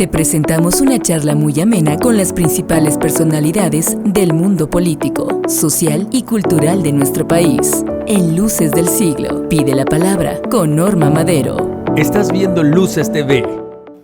Te presentamos una charla muy amena con las principales personalidades del mundo político, social y cultural de nuestro país. En Luces del Siglo, pide la palabra con Norma Madero. Estás viendo Luces TV.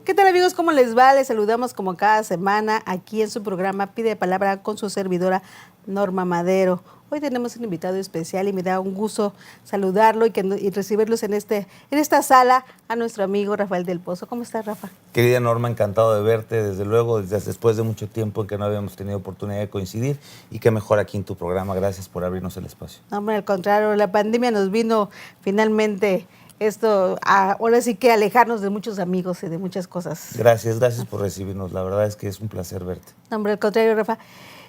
¿Qué tal, amigos? ¿Cómo les va? Les saludamos como cada semana aquí en su programa Pide Palabra con su servidora Norma Madero. Hoy tenemos un invitado especial y me da un gusto saludarlo y recibirlos en esta sala a nuestro amigo Rafael del Pozo. ¿Cómo estás, Rafa? Querida Norma, encantado de verte, desde luego, después de mucho tiempo en que no habíamos tenido oportunidad de coincidir, y qué mejor aquí en tu programa. Gracias por abrirnos el espacio. No, hombre, al contrario, la pandemia nos vino finalmente ahora sí que alejarnos de muchos amigos y de muchas cosas. Gracias por recibirnos. La verdad es que es un placer verte. No, hombre, al contrario, Rafa.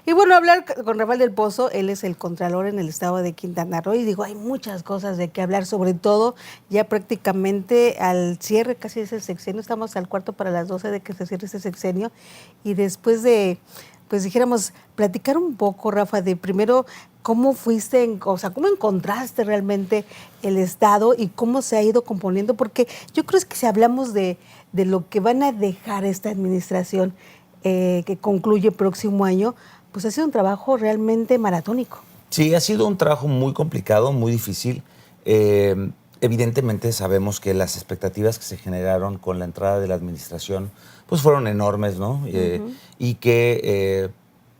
Y bueno, hablar con Rafael del Pozo, él es el Contralor en el estado de Quintana Roo, y digo, hay muchas cosas de qué hablar, sobre todo ya prácticamente al cierre casi de ese sexenio, estamos al cuarto para las 12 de que se cierre ese sexenio, y después de, pues dijéramos, platicar un poco, Rafa, de primero cómo cómo encontraste realmente el estado y cómo se ha ido componiendo, porque yo creo que si hablamos de lo que van a dejar esta administración que concluye el próximo año, pues ha sido un trabajo realmente maratónico. Sí, ha sido un trabajo muy complicado, muy difícil. Evidentemente sabemos que las expectativas que se generaron con la entrada de la administración pues fueron enormes, ¿no? Y que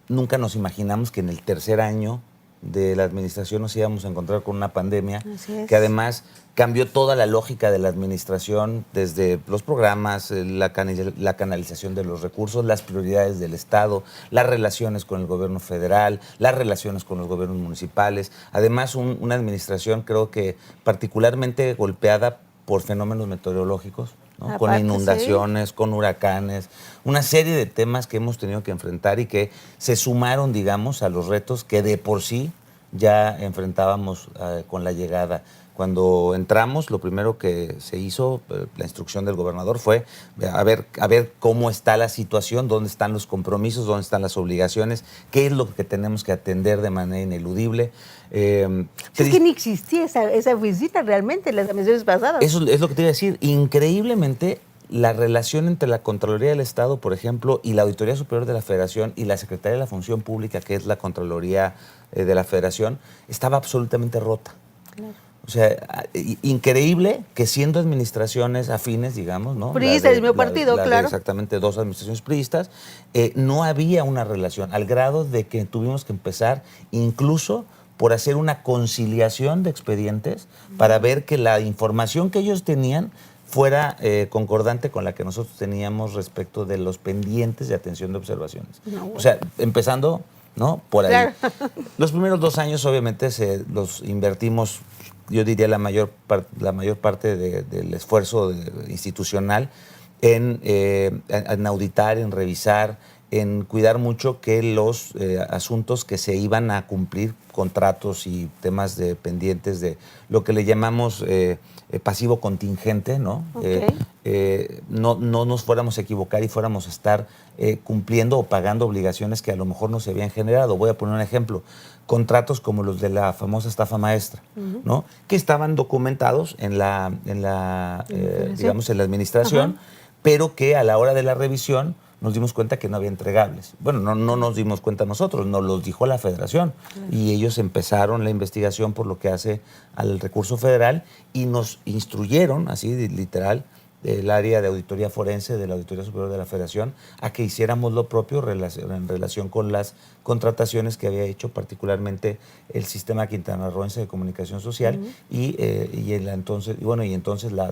nunca nos imaginamos que en el tercer año de la administración nos íbamos a encontrar con una pandemia que además cambió toda la lógica de la administración, desde los programas, la canalización de los recursos, las prioridades del Estado, las relaciones con el gobierno federal, las relaciones con los gobiernos municipales. Además, una administración creo que particularmente golpeada por fenómenos meteorológicos, ¿no? Aparte, con inundaciones, sí, con huracanes, una serie de temas que hemos tenido que enfrentar y que se sumaron, digamos, a los retos que de por sí ya enfrentábamos con la llegada. Cuando entramos, lo primero que se hizo, la instrucción del gobernador fue a ver cómo está la situación, dónde están los compromisos, dónde están las obligaciones, qué es lo que tenemos que atender de manera ineludible. Es que ni existía esa visita realmente en las administraciones pasadas. Eso es lo que te iba a decir. Increíblemente, la relación entre la Contraloría del Estado, por ejemplo, y la Auditoría Superior de la Federación y la Secretaría de la Función Pública, que es la Contraloría de la Federación, estaba absolutamente rota. Claro. O sea, increíble que siendo administraciones afines, digamos, ¿no? Priistas del mismo partido, claro. Exactamente, dos administraciones priistas, no había una relación, al grado de que tuvimos que empezar incluso por hacer una conciliación de expedientes para ver que la información que ellos tenían fuera concordante con la que nosotros teníamos respecto de los pendientes de atención de observaciones. No, bueno. O sea, empezando, ¿no? Por ahí. Claro. Los primeros 2 años obviamente los invertimos, yo diría la mayor parte del esfuerzo institucional en auditar, en revisar, en cuidar mucho que los asuntos que se iban a cumplir, contratos y temas de pendientes de lo que le llamamos pasivo contingente, ¿no? Okay. No nos fuéramos a equivocar y fuéramos a estar cumpliendo o pagando obligaciones que a lo mejor no se habían generado. Voy a poner un ejemplo. Contratos como los de la famosa estafa maestra, ¿no? Que estaban documentados en la administración, pero que a la hora de la revisión nos dimos cuenta que no había entregables. Bueno, no nos dimos cuenta nosotros, nos los dijo la Federación. Y ellos empezaron la investigación por lo que hace al recurso federal y nos instruyeron, así literal, del área de auditoría forense de la Auditoría Superior de la Federación, a que hiciéramos lo propio en relación con las contrataciones que había hecho particularmente el Sistema Quintanarroense de Comunicación Social y entonces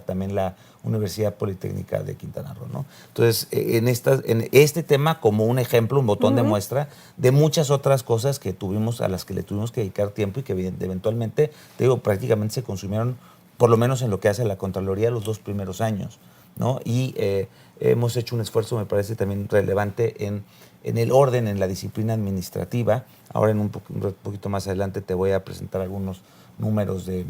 también la Universidad Politécnica de Quintana Roo, ¿no? Entonces, en este tema como un ejemplo, un botón de muestra de muchas otras cosas a las que le tuvimos que dedicar tiempo y que eventualmente, te digo, prácticamente se consumieron, por lo menos en lo que hace la Contraloría, los 2 primeros años, ¿no? Y hemos hecho un esfuerzo, me parece también relevante, en el orden, en la disciplina administrativa. Ahora un poquito más adelante te voy a presentar algunos números de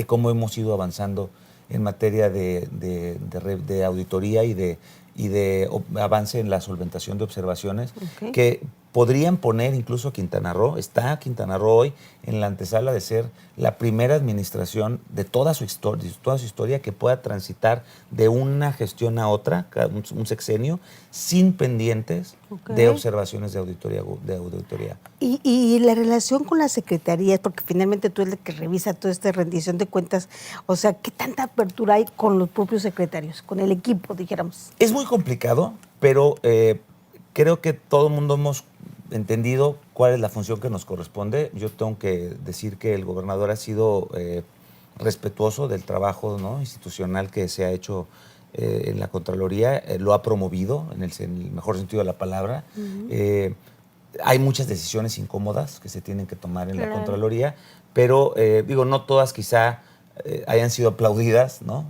cómo hemos ido avanzando en materia de auditoría y de avance en la solventación de observaciones, que podrían poner incluso a Quintana Roo, está Quintana Roo hoy en la antesala de ser la primera administración de toda su historia que pueda transitar de una gestión a otra, un sexenio, sin pendientes de observaciones de auditoría. Y la relación con las secretarías, porque finalmente tú eres el que revisa toda esta rendición de cuentas, o sea, ¿qué tanta apertura hay con los propios secretarios, con el equipo, dijéramos? Es muy complicado, pero creo que todo el mundo hemos entendido cuál es la función que nos corresponde. Yo tengo que decir que el gobernador ha sido respetuoso del trabajo, ¿no?, institucional que se ha hecho en la Contraloría, lo ha promovido en el mejor sentido de la palabra. Hay muchas decisiones incómodas que se tienen que tomar en la Contraloría, pero no todas quizá hayan sido aplaudidas, ¿no?,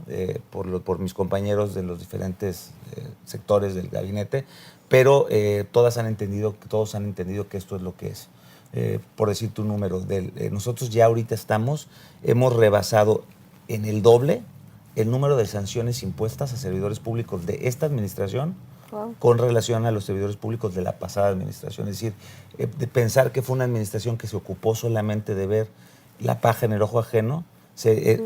por mis compañeros de los diferentes sectores del gabinete, pero todos han entendido que esto es lo que es. Por decirte un número, nosotros ya ahorita hemos rebasado en el doble el número de sanciones impuestas a servidores públicos de esta administración con relación a los servidores públicos de la pasada administración. Es decir, de pensar que fue una administración que se ocupó solamente de ver la paja en el ojo ajeno,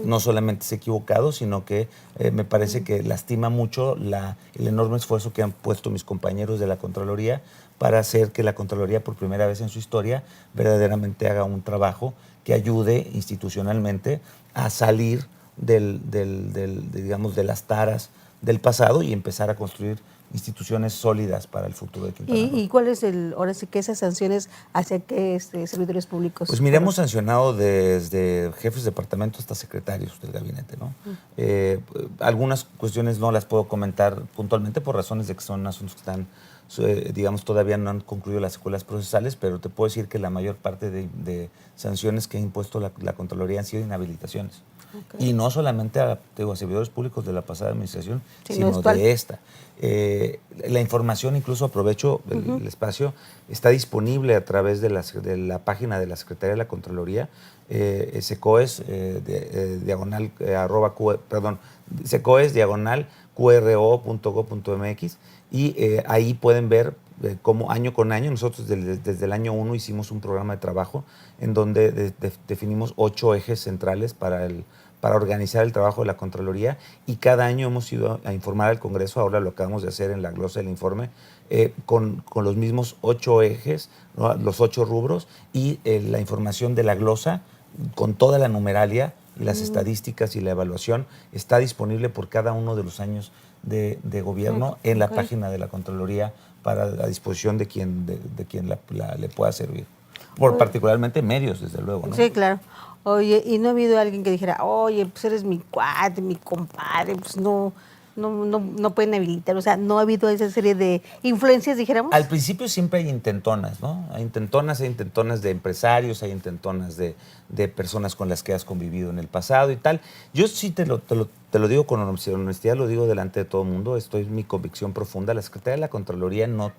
no solamente se ha equivocado, sino que me parece que lastima mucho el enorme esfuerzo que han puesto mis compañeros de la Contraloría para hacer que la Contraloría, por primera vez en su historia, verdaderamente haga un trabajo que ayude institucionalmente a salir digamos, de las taras del pasado y empezar a construir instituciones sólidas para el futuro de Quintana Roo. ¿Y cuál es ahora sí que esas sanciones hacia qué servidores públicos? Pues mira, hemos sancionado desde jefes de departamento hasta secretarios del gabinete, ¿no? Algunas cuestiones no las puedo comentar puntualmente por razones de que son asuntos que están, digamos, todavía no han concluido las secuelas procesales, pero te puedo decir que la mayor parte de sanciones que ha impuesto la Contraloría han sido inhabilitaciones. Y no solamente a servidores públicos de la pasada administración, sino de esta. La información, incluso aprovecho el espacio, está disponible a través de la página de la Secretaría de la Contraloría, secoes, secoes/qro.gov.mx, y ahí pueden ver cómo año con año, nosotros desde el año 1 hicimos un programa de trabajo en donde definimos 8 ejes centrales para organizar el trabajo de la Contraloría, y cada año hemos ido a informar al Congreso. Ahora lo acabamos de hacer en la glosa del informe, con los mismos 8 ejes, ¿no?, los 8 rubros, y la información de la glosa con toda la numeralia y las estadísticas y la evaluación está disponible por cada uno de los años de gobierno en la página de la Contraloría, para la disposición de quien le pueda servir. Particularmente medios, desde luego, ¿no? Sí, claro. Oye, ¿y no ha habido alguien que dijera, oye, pues eres mi cuate, mi compadre, pues no pueden habilitar? O sea, ¿no ha habido esa serie de influencias, dijéramos? Al principio siempre hay intentonas, ¿no? Hay intentonas de empresarios, hay intentonas de personas con las que has convivido en el pasado y tal. Yo sí te lo digo con honestidad, lo digo delante de todo el mundo, esto es mi convicción profunda. La Secretaría de la Contraloría no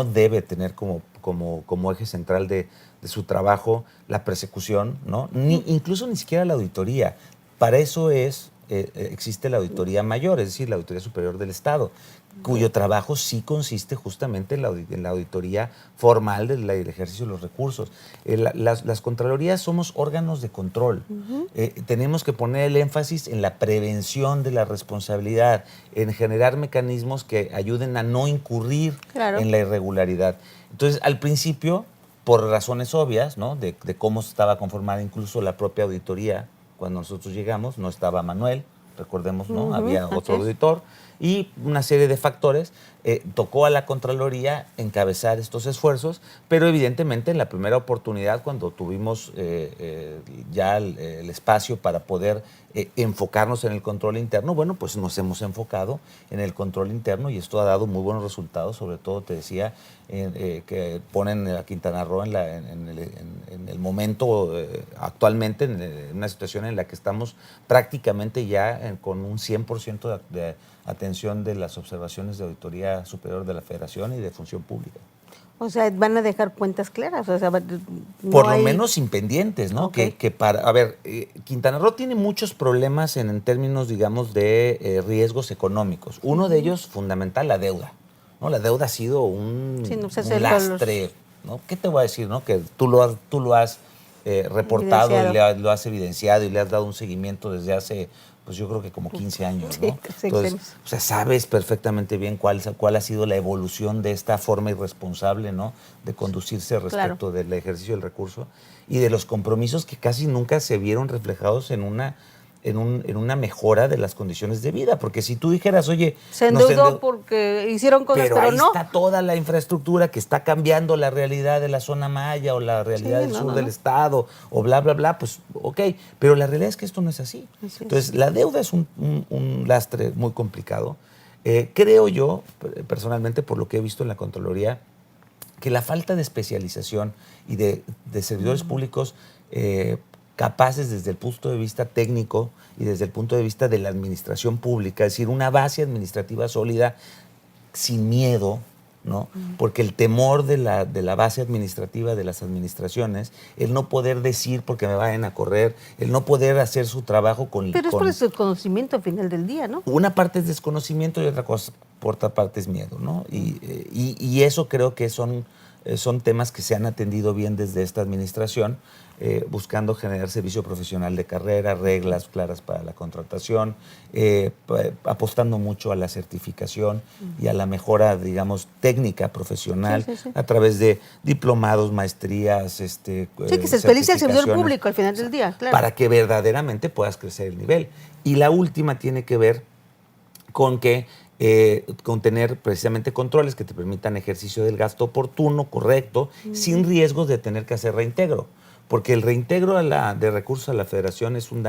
debe tener como eje central de su trabajo la persecución, ¿no? Incluso ni siquiera la auditoría. Para eso existe la auditoría mayor, es decir, la Auditoría Superior del Estado, cuyo trabajo sí consiste justamente en la auditoría formal del ejercicio de los recursos. Las Contralorías somos órganos de control. Tenemos que poner el énfasis en la prevención de la responsabilidad, en generar mecanismos que ayuden a no incurrir en la irregularidad. Entonces, al principio, por razones obvias, ¿no?, de cómo estaba conformada incluso la propia auditoría, cuando nosotros llegamos, no estaba Manuel, recordemos, ¿no? Había otro auditor, y una serie de factores. Tocó a la Contraloría encabezar estos esfuerzos, pero evidentemente en la primera oportunidad, cuando tuvimos ya el espacio para poder enfocarnos en el control interno, bueno, pues nos hemos enfocado en el control interno, y esto ha dado muy buenos resultados. Sobre todo, te decía, que ponen a Quintana Roo en el momento actualmente, en una situación en la que estamos prácticamente ya con un 100% de atención de las observaciones de Auditoría Superior de la Federación y de Función Pública. O sea, van a dejar cuentas claras. O sea, por lo menos sin pendientes, ¿no? Okay. Quintana Roo tiene muchos problemas en términos, digamos, de riesgos económicos. Uno de ellos, fundamental, la deuda, ¿no? La deuda ha sido un, Sí, no, pues, un lastre, ¿no? ¿Qué te voy a decir, no? Que tú lo has reportado y lo has evidenciado y le has dado un seguimiento desde hace, pues yo creo que como 15 años, ¿no? Sí, Entonces, o sea, sabes perfectamente bien cuál ha sido la evolución de esta forma irresponsable, ¿no? De conducirse respecto del ejercicio del recurso y de los compromisos que casi nunca se vieron reflejados en una mejora de las condiciones de vida. Porque si tú dijeras, oye... Se endeudó porque hicieron cosas, pero ahí no. está toda la infraestructura que está cambiando la realidad de la zona maya o la realidad del sur del estado o bla, bla, bla, pues ok. Pero la realidad es que esto no es así. Entonces, la deuda es un lastre muy complicado. Creo yo, personalmente, por lo que he visto en la Contraloría, que la falta de especialización y de servidores públicos capaces desde el punto de vista técnico y desde el punto de vista de la administración pública, es decir, una base administrativa sólida sin miedo, ¿no? Porque el temor de la base administrativa de las administraciones, el no poder decir porque me vayan a correr, el no poder hacer su trabajo con... Pero es por el desconocimiento al final del día, ¿no? Una parte es desconocimiento y otra cosa, por otra parte es miedo, ¿no? Y eso creo que son temas que se han atendido bien desde esta administración, buscando generar servicio profesional de carrera, reglas claras para la contratación, apostando mucho a la certificación y a la mejora, digamos, técnica profesional a través de diplomados, maestrías, que se especialice el servidor público al final del día, claro. Para que verdaderamente puedas crecer el nivel. Y la última tiene que ver con con tener precisamente controles que te permitan ejercicio del gasto oportuno, correcto, sin riesgos de tener que hacer reintegro. Porque el reintegro de recursos a la Federación es un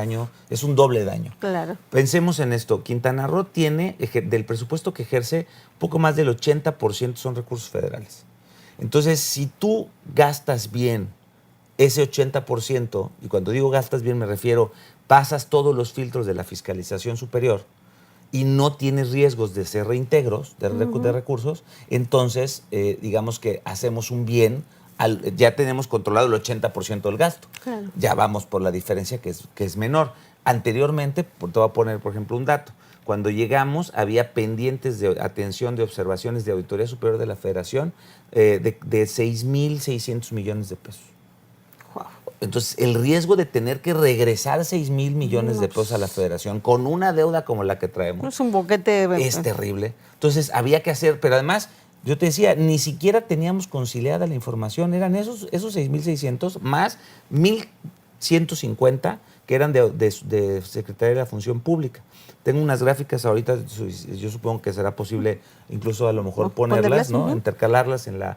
doble daño. Claro. Pensemos en esto. Quintana Roo tiene, del presupuesto que ejerce, poco más del 80% son recursos federales. Entonces, si tú gastas bien ese 80%, y cuando digo gastas bien me refiero, pasas todos los filtros de la fiscalización superior y no tienes riesgos de ser reintegros de recursos, entonces digamos que hacemos un bien, ya tenemos controlado el 80% del gasto. Claro. Ya vamos por la diferencia que es menor. Anteriormente, te voy a poner por ejemplo un dato, cuando llegamos había pendientes de atención de observaciones de Auditoría Superior de la Federación de 6,600 millones de pesos. Entonces, el riesgo de tener que regresar 6,000 millones de pesos a la Federación con una deuda como la que traemos es un boquete. Es terrible. Entonces, había que hacer, pero además, yo te decía, ni siquiera teníamos conciliada la información. Eran esos 6,600 más 1,150 que eran de Secretaría de la Función Pública. Tengo unas gráficas ahorita, yo supongo que será posible incluso a lo mejor ponerlas, ¿no? Intercalarlas en la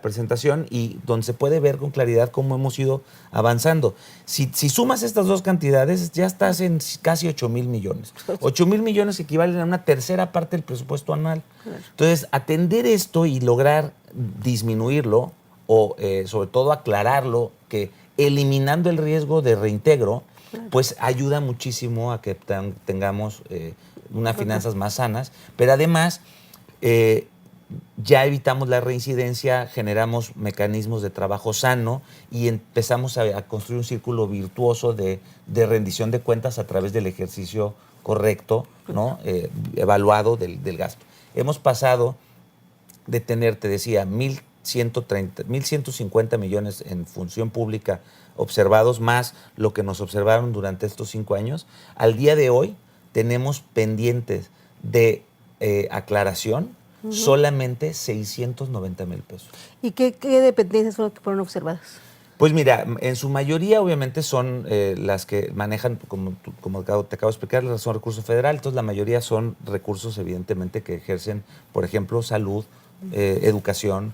presentación y donde se puede ver con claridad cómo hemos ido avanzando. Si sumas estas dos cantidades, ya estás en casi 8,000 millones. 8,000 millones equivalen a una tercera parte del presupuesto anual. Claro. Entonces, atender esto y lograr disminuirlo o sobre todo aclararlo, que eliminando el riesgo de reintegro, pues ayuda muchísimo a que tengamos unas finanzas más sanas, pero además ya evitamos la reincidencia, generamos mecanismos de trabajo sano y empezamos a construir un círculo virtuoso de rendición de cuentas a través del ejercicio correcto, ¿no? Evaluado del gasto. Hemos pasado de tener, te decía, 1,150 millones en función pública observados, más lo que nos observaron durante estos 5 años. Al día de hoy tenemos pendientes de aclaración solamente 690,000 pesos. ¿Y qué dependencias son las que fueron observadas? Pues mira, en su mayoría obviamente son las que manejan, como te acabo de explicar, son recursos federales, entonces la mayoría son recursos evidentemente que ejercen, por ejemplo, salud, educación,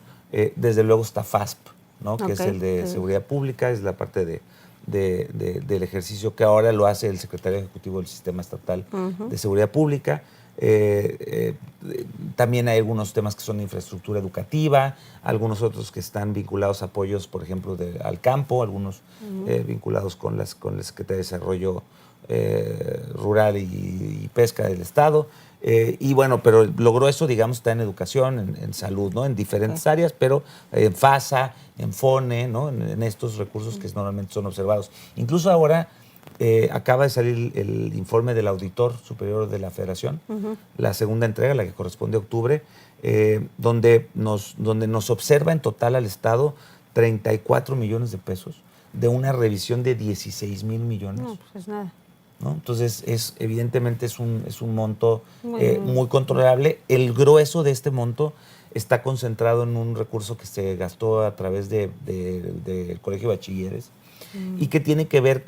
desde luego está FASP, ¿no? Que es el de Seguridad Pública, es la parte del ejercicio que ahora lo hace el Secretario Ejecutivo del Sistema Estatal de Seguridad Pública. También hay algunos temas que son de infraestructura educativa, algunos otros que están vinculados a apoyos, por ejemplo, al campo, algunos vinculados con la Secretaría de Desarrollo Rural y Pesca del Estado. Y bueno, pero logró eso, digamos, está en educación, en salud, ¿no? En diferentes áreas, pero en FASA, en FONE, ¿no? En estos recursos que normalmente son observados. Incluso ahora acaba de salir el informe del Auditor Superior de la Federación, la segunda entrega, la que corresponde a octubre, donde nos observa en total al Estado 34 millones de pesos de una revisión de 16,000 millones. No, pues es nada. ¿No? Entonces, evidentemente es un monto muy controlable. El grueso de este monto está concentrado en un recurso que se gastó a través del Colegio de Bachilleres y que tiene que ver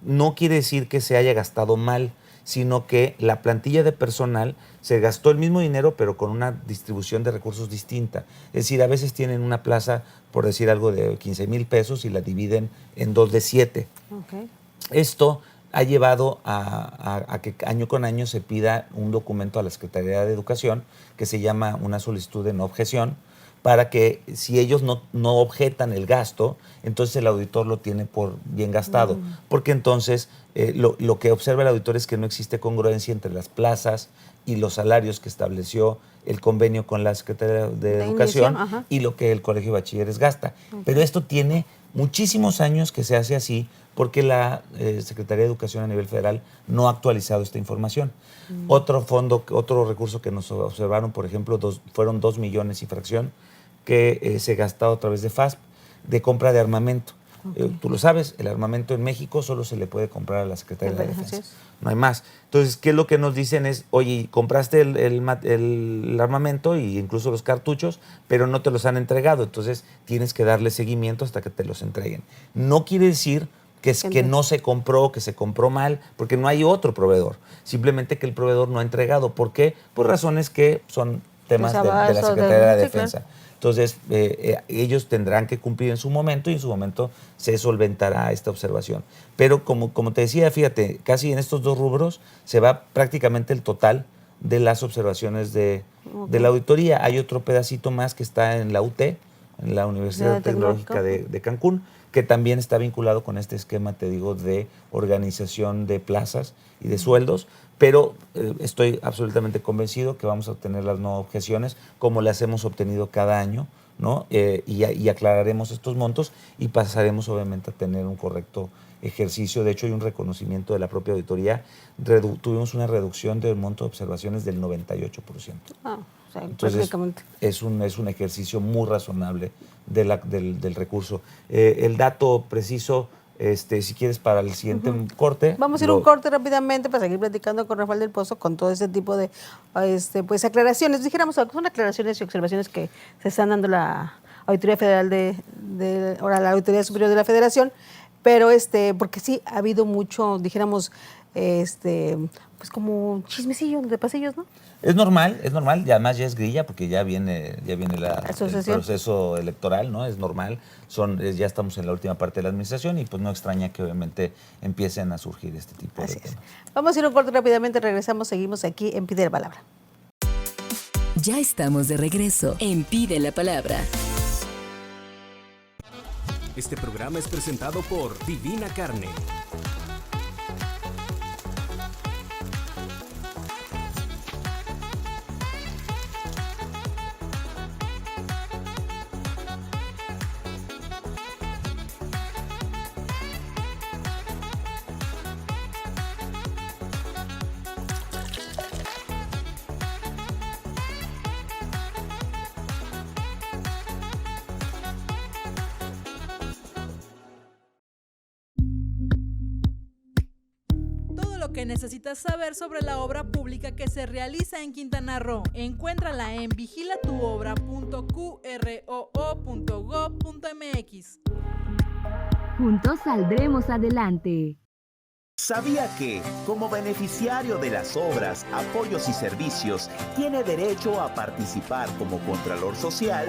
no quiere decir que se haya gastado mal, sino que la plantilla de personal se gastó el mismo dinero, pero con una distribución de recursos distinta. Es decir, a veces tienen una plaza, por decir algo, de 15,000 pesos y la dividen en 2 de 7. Okay. Esto ha llevado a que año con año se pida un documento a la Secretaría de Educación que se llama una solicitud de no objeción, para que si ellos no objetan el gasto, entonces el auditor lo tiene por bien gastado. Porque entonces lo que observa el auditor es que no existe congruencia entre las plazas y los salarios que estableció el convenio con la Secretaría de Educación y lo que el Colegio de Bachilleres gasta. Pero esto tiene muchísimos años que se hace así, porque la Secretaría de Educación a nivel federal no ha actualizado esta información. Otro recurso que nos observaron, por ejemplo, fueron 2 millones y fracción que se gastó a través de FASP, de compra de armamento. Tú lo sabes, el armamento en México solo se le puede comprar a la Secretaría de Defensa. No hay más. Entonces, ¿qué es lo que nos dicen? Es, oye, compraste el armamento e incluso los cartuchos, pero no te los han entregado. Entonces, tienes que darle seguimiento hasta que te los entreguen. No quiere decir que no se compró, que se compró mal, porque no hay otro proveedor. Simplemente que el proveedor no ha entregado. ¿Por qué? Por razones que son temas de la Secretaría de Defensa. Claro. Entonces, ellos tendrán que cumplir en su momento y en su momento se solventará esta observación. Pero como te decía, fíjate, casi en estos 2 rubros se va prácticamente el total de las observaciones de la auditoría. Hay otro pedacito más que está en la UT, en la Universidad Tecnológica de Cancún, que también está vinculado con este esquema, te digo, de organización de plazas y de sueldos, pero estoy absolutamente convencido que vamos a obtener las no objeciones como las hemos obtenido cada año, ¿no? Y aclararemos estos montos y pasaremos obviamente a tener un correcto ejercicio. De hecho, hay un reconocimiento de la propia auditoría. Tuvimos una reducción del monto de observaciones del 98%. O sea, entonces, es un ejercicio muy razonable del recurso. El dato preciso, si quieres, para el siguiente corte. Vamos a ir un corte rápidamente para seguir platicando con Rafael del Pozo con todo ese tipo de pues aclaraciones. Dijéramos, son aclaraciones y observaciones que se están dando la Auditoría Federal ahora la Auditoría Superior de la Federación, pero porque sí ha habido mucho, dijéramos, pues como chismecillo de pasillos, ¿no? Es normal, y además ya es grilla porque ya viene el proceso electoral, ¿no? Es normal, ya estamos en la última parte de la administración y pues no extraña que obviamente empiecen a surgir este tipo de temas. Vamos a ir un corte rápidamente, regresamos, seguimos aquí en Pide la Palabra. Ya estamos de regreso en Pide la Palabra. Este programa es presentado por Divina Carne. Que necesitas saber sobre la obra pública que se realiza en Quintana Roo. Encuéntrala en vigilatuobra.qroo.gov.mx. Juntos saldremos adelante. ¿Sabía que, como beneficiario de las obras, apoyos y servicios, tiene derecho a participar como Contralor Social?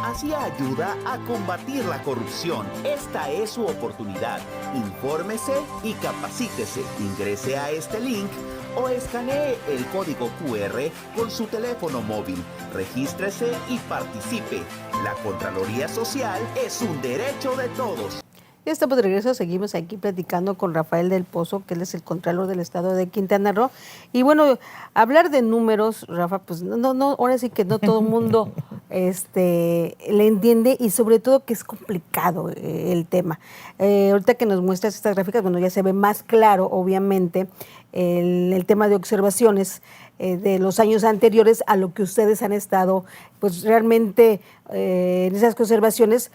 Así ayuda a combatir la corrupción. Esta es su oportunidad. Infórmese y capacítese. Ingrese a este link o escanee el código QR con su teléfono móvil. Regístrese y participe. La Contraloría Social es un derecho de todos. Ya estamos de regreso, seguimos aquí platicando con Rafael del Pozo, que él es el Contralor del Estado de Quintana Roo. Y bueno, hablar de números, Rafa, pues no, ahora sí que no todo el mundo le entiende y sobre todo que es complicado el tema. Ahorita que nos muestras estas gráficas, bueno, ya se ve más claro, obviamente, el tema de observaciones de los años anteriores a lo que ustedes han estado, pues realmente en esas observaciones,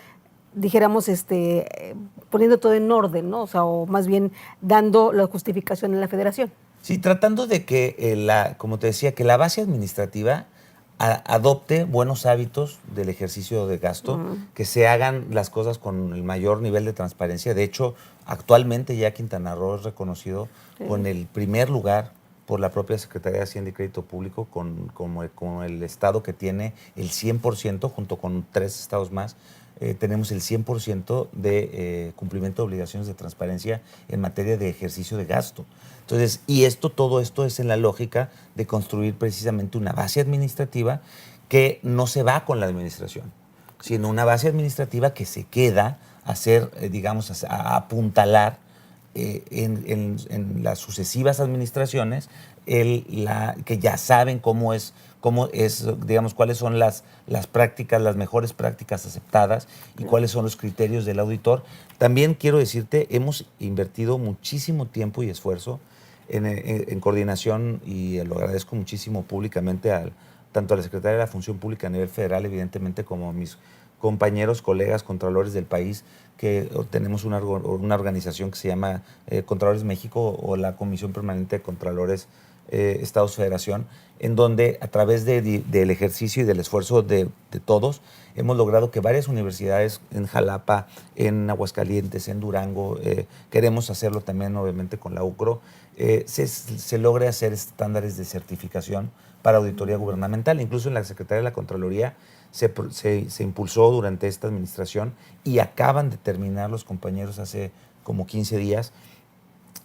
dijéramos, poniendo todo en orden, ¿no? O sea, o más bien dando la justificación en la federación. Sí, tratando de que, como te decía, que la base administrativa adopte buenos hábitos del ejercicio de gasto, que se hagan las cosas con el mayor nivel de transparencia. De hecho, actualmente ya Quintana Roo es reconocido con el primer lugar por la propia Secretaría de Hacienda y Crédito Público como el estado que tiene el 100%, junto con 3 estados más, tenemos el 100% de cumplimiento de obligaciones de transparencia en materia de ejercicio de gasto. Entonces, todo esto es en la lógica de construir precisamente una base administrativa que no se va con la administración, sino una base administrativa que se queda a hacer, digamos, a apuntalar en las sucesivas administraciones que ya saben cómo es, digamos, cuáles son las prácticas, las mejores prácticas aceptadas y cuáles son los criterios del auditor. También quiero decirte, hemos invertido muchísimo tiempo y esfuerzo en coordinación, y lo agradezco muchísimo públicamente tanto a la Secretaría de la Función Pública a nivel federal, evidentemente, como a mis compañeros, colegas, contralores del país, que tenemos una organización que se llama Contralores México, o la Comisión Permanente de Contralores Estados Federación, en donde a través del ejercicio y del esfuerzo de todos hemos logrado que varias universidades en Jalapa, en Aguascalientes, en Durango, queremos hacerlo también obviamente con la UCRO, se logre hacer estándares de certificación para auditoría gubernamental. Incluso en la Secretaría de la Contraloría se impulsó durante esta administración, y acaban de terminar los compañeros hace como 15 días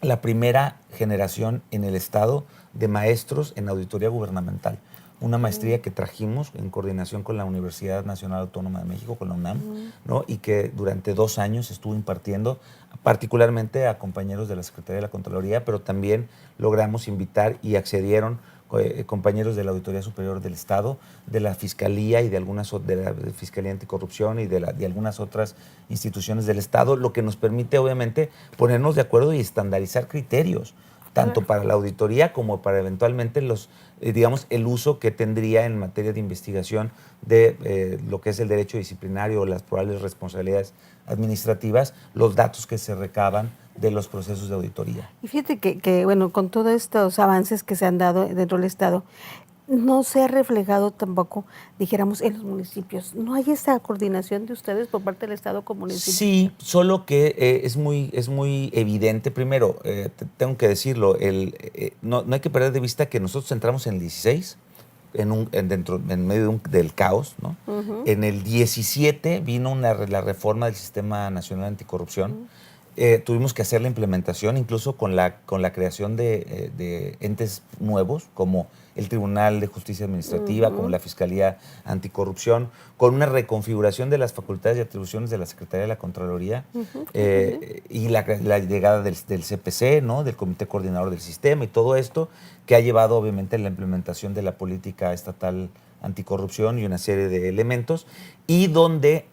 la primera generación en el estado de maestros en auditoría gubernamental. Una maestría que trajimos en coordinación con la Universidad Nacional Autónoma de México, con la UNAM, ¿no? Y que durante 2 años estuvo impartiendo particularmente a compañeros de la Secretaría de la Contraloría, pero también logramos invitar y accedieron compañeros de la Auditoría Superior del Estado, de la Fiscalía y de la Fiscalía Anticorrupción y de algunas otras instituciones del Estado, lo que nos permite obviamente ponernos de acuerdo y estandarizar criterios, tanto para la auditoría como para eventualmente digamos, el uso que tendría en materia de investigación de lo que es el derecho disciplinario o las probables responsabilidades administrativas, los datos que se recaban de los procesos de auditoría. Y fíjate que bueno, con todos estos avances que se han dado dentro del Estado, no se ha reflejado tampoco, dijéramos, en los municipios. ¿No hay esa coordinación de ustedes por parte del Estado con municipios? Sí, solo que es muy evidente. Primero, tengo que decirlo, no hay que perder de vista que nosotros entramos en el 16, en medio del caos, ¿no? En el 17 vino la reforma del Sistema Nacional Anticorrupción. Tuvimos que hacer la implementación, incluso con la creación de entes nuevos, como el Tribunal de Justicia Administrativa, como la Fiscalía Anticorrupción, con una reconfiguración de las facultades y atribuciones de la Secretaría de la Contraloría, y la llegada del CPC, ¿no? Del Comité Coordinador del Sistema, y todo esto que ha llevado obviamente a la implementación de la política estatal anticorrupción y una serie de elementos, y donde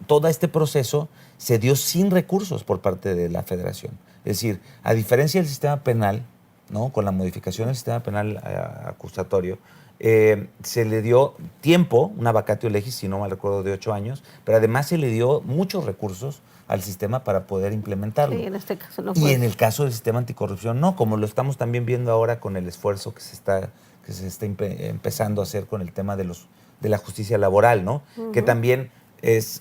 todo este proceso se dio sin recursos por parte de la Federación. Es decir, a diferencia del sistema penal, ¿no? Con la modificación del sistema penal acusatorio, se le dio tiempo, una vacatio legis, si no mal recuerdo, de 8 años, pero además se le dio muchos recursos al sistema para poder implementarlo. Sí, en este caso no fue. Y en el caso del sistema anticorrupción, no, como lo estamos también viendo ahora con el esfuerzo que se está empezando a hacer con el tema de la justicia laboral, ¿no? Que también es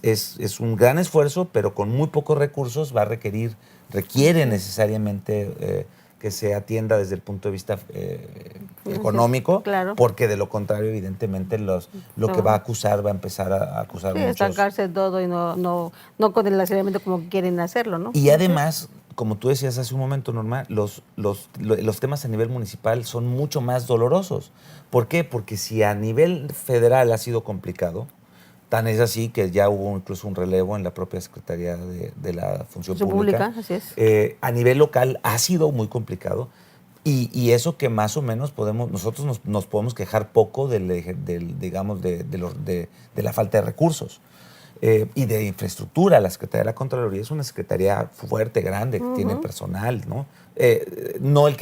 un gran esfuerzo, pero con muy pocos recursos requiere necesariamente que se atienda desde el punto de vista económico, claro. Porque de lo contrario, evidentemente, lo que va a empezar a acusar muchos. Estancarse todo y no con el aceleramiento como quieren hacerlo, ¿no? Y además, como tú decías hace un momento, Norma, los temas a nivel municipal son mucho más dolorosos. ¿Por qué? Porque si a nivel federal ha sido complicado, tan es así que ya hubo incluso un relevo en la propia Secretaría de la Función Pública. Así es. A nivel local ha sido muy complicado. Y eso que más o menos nosotros nos podemos quejar poco digamos, de la falta de recursos. Y de infraestructura. La Secretaría de la Contraloría es una secretaría fuerte, grande, que tiene personal, ¿no? No el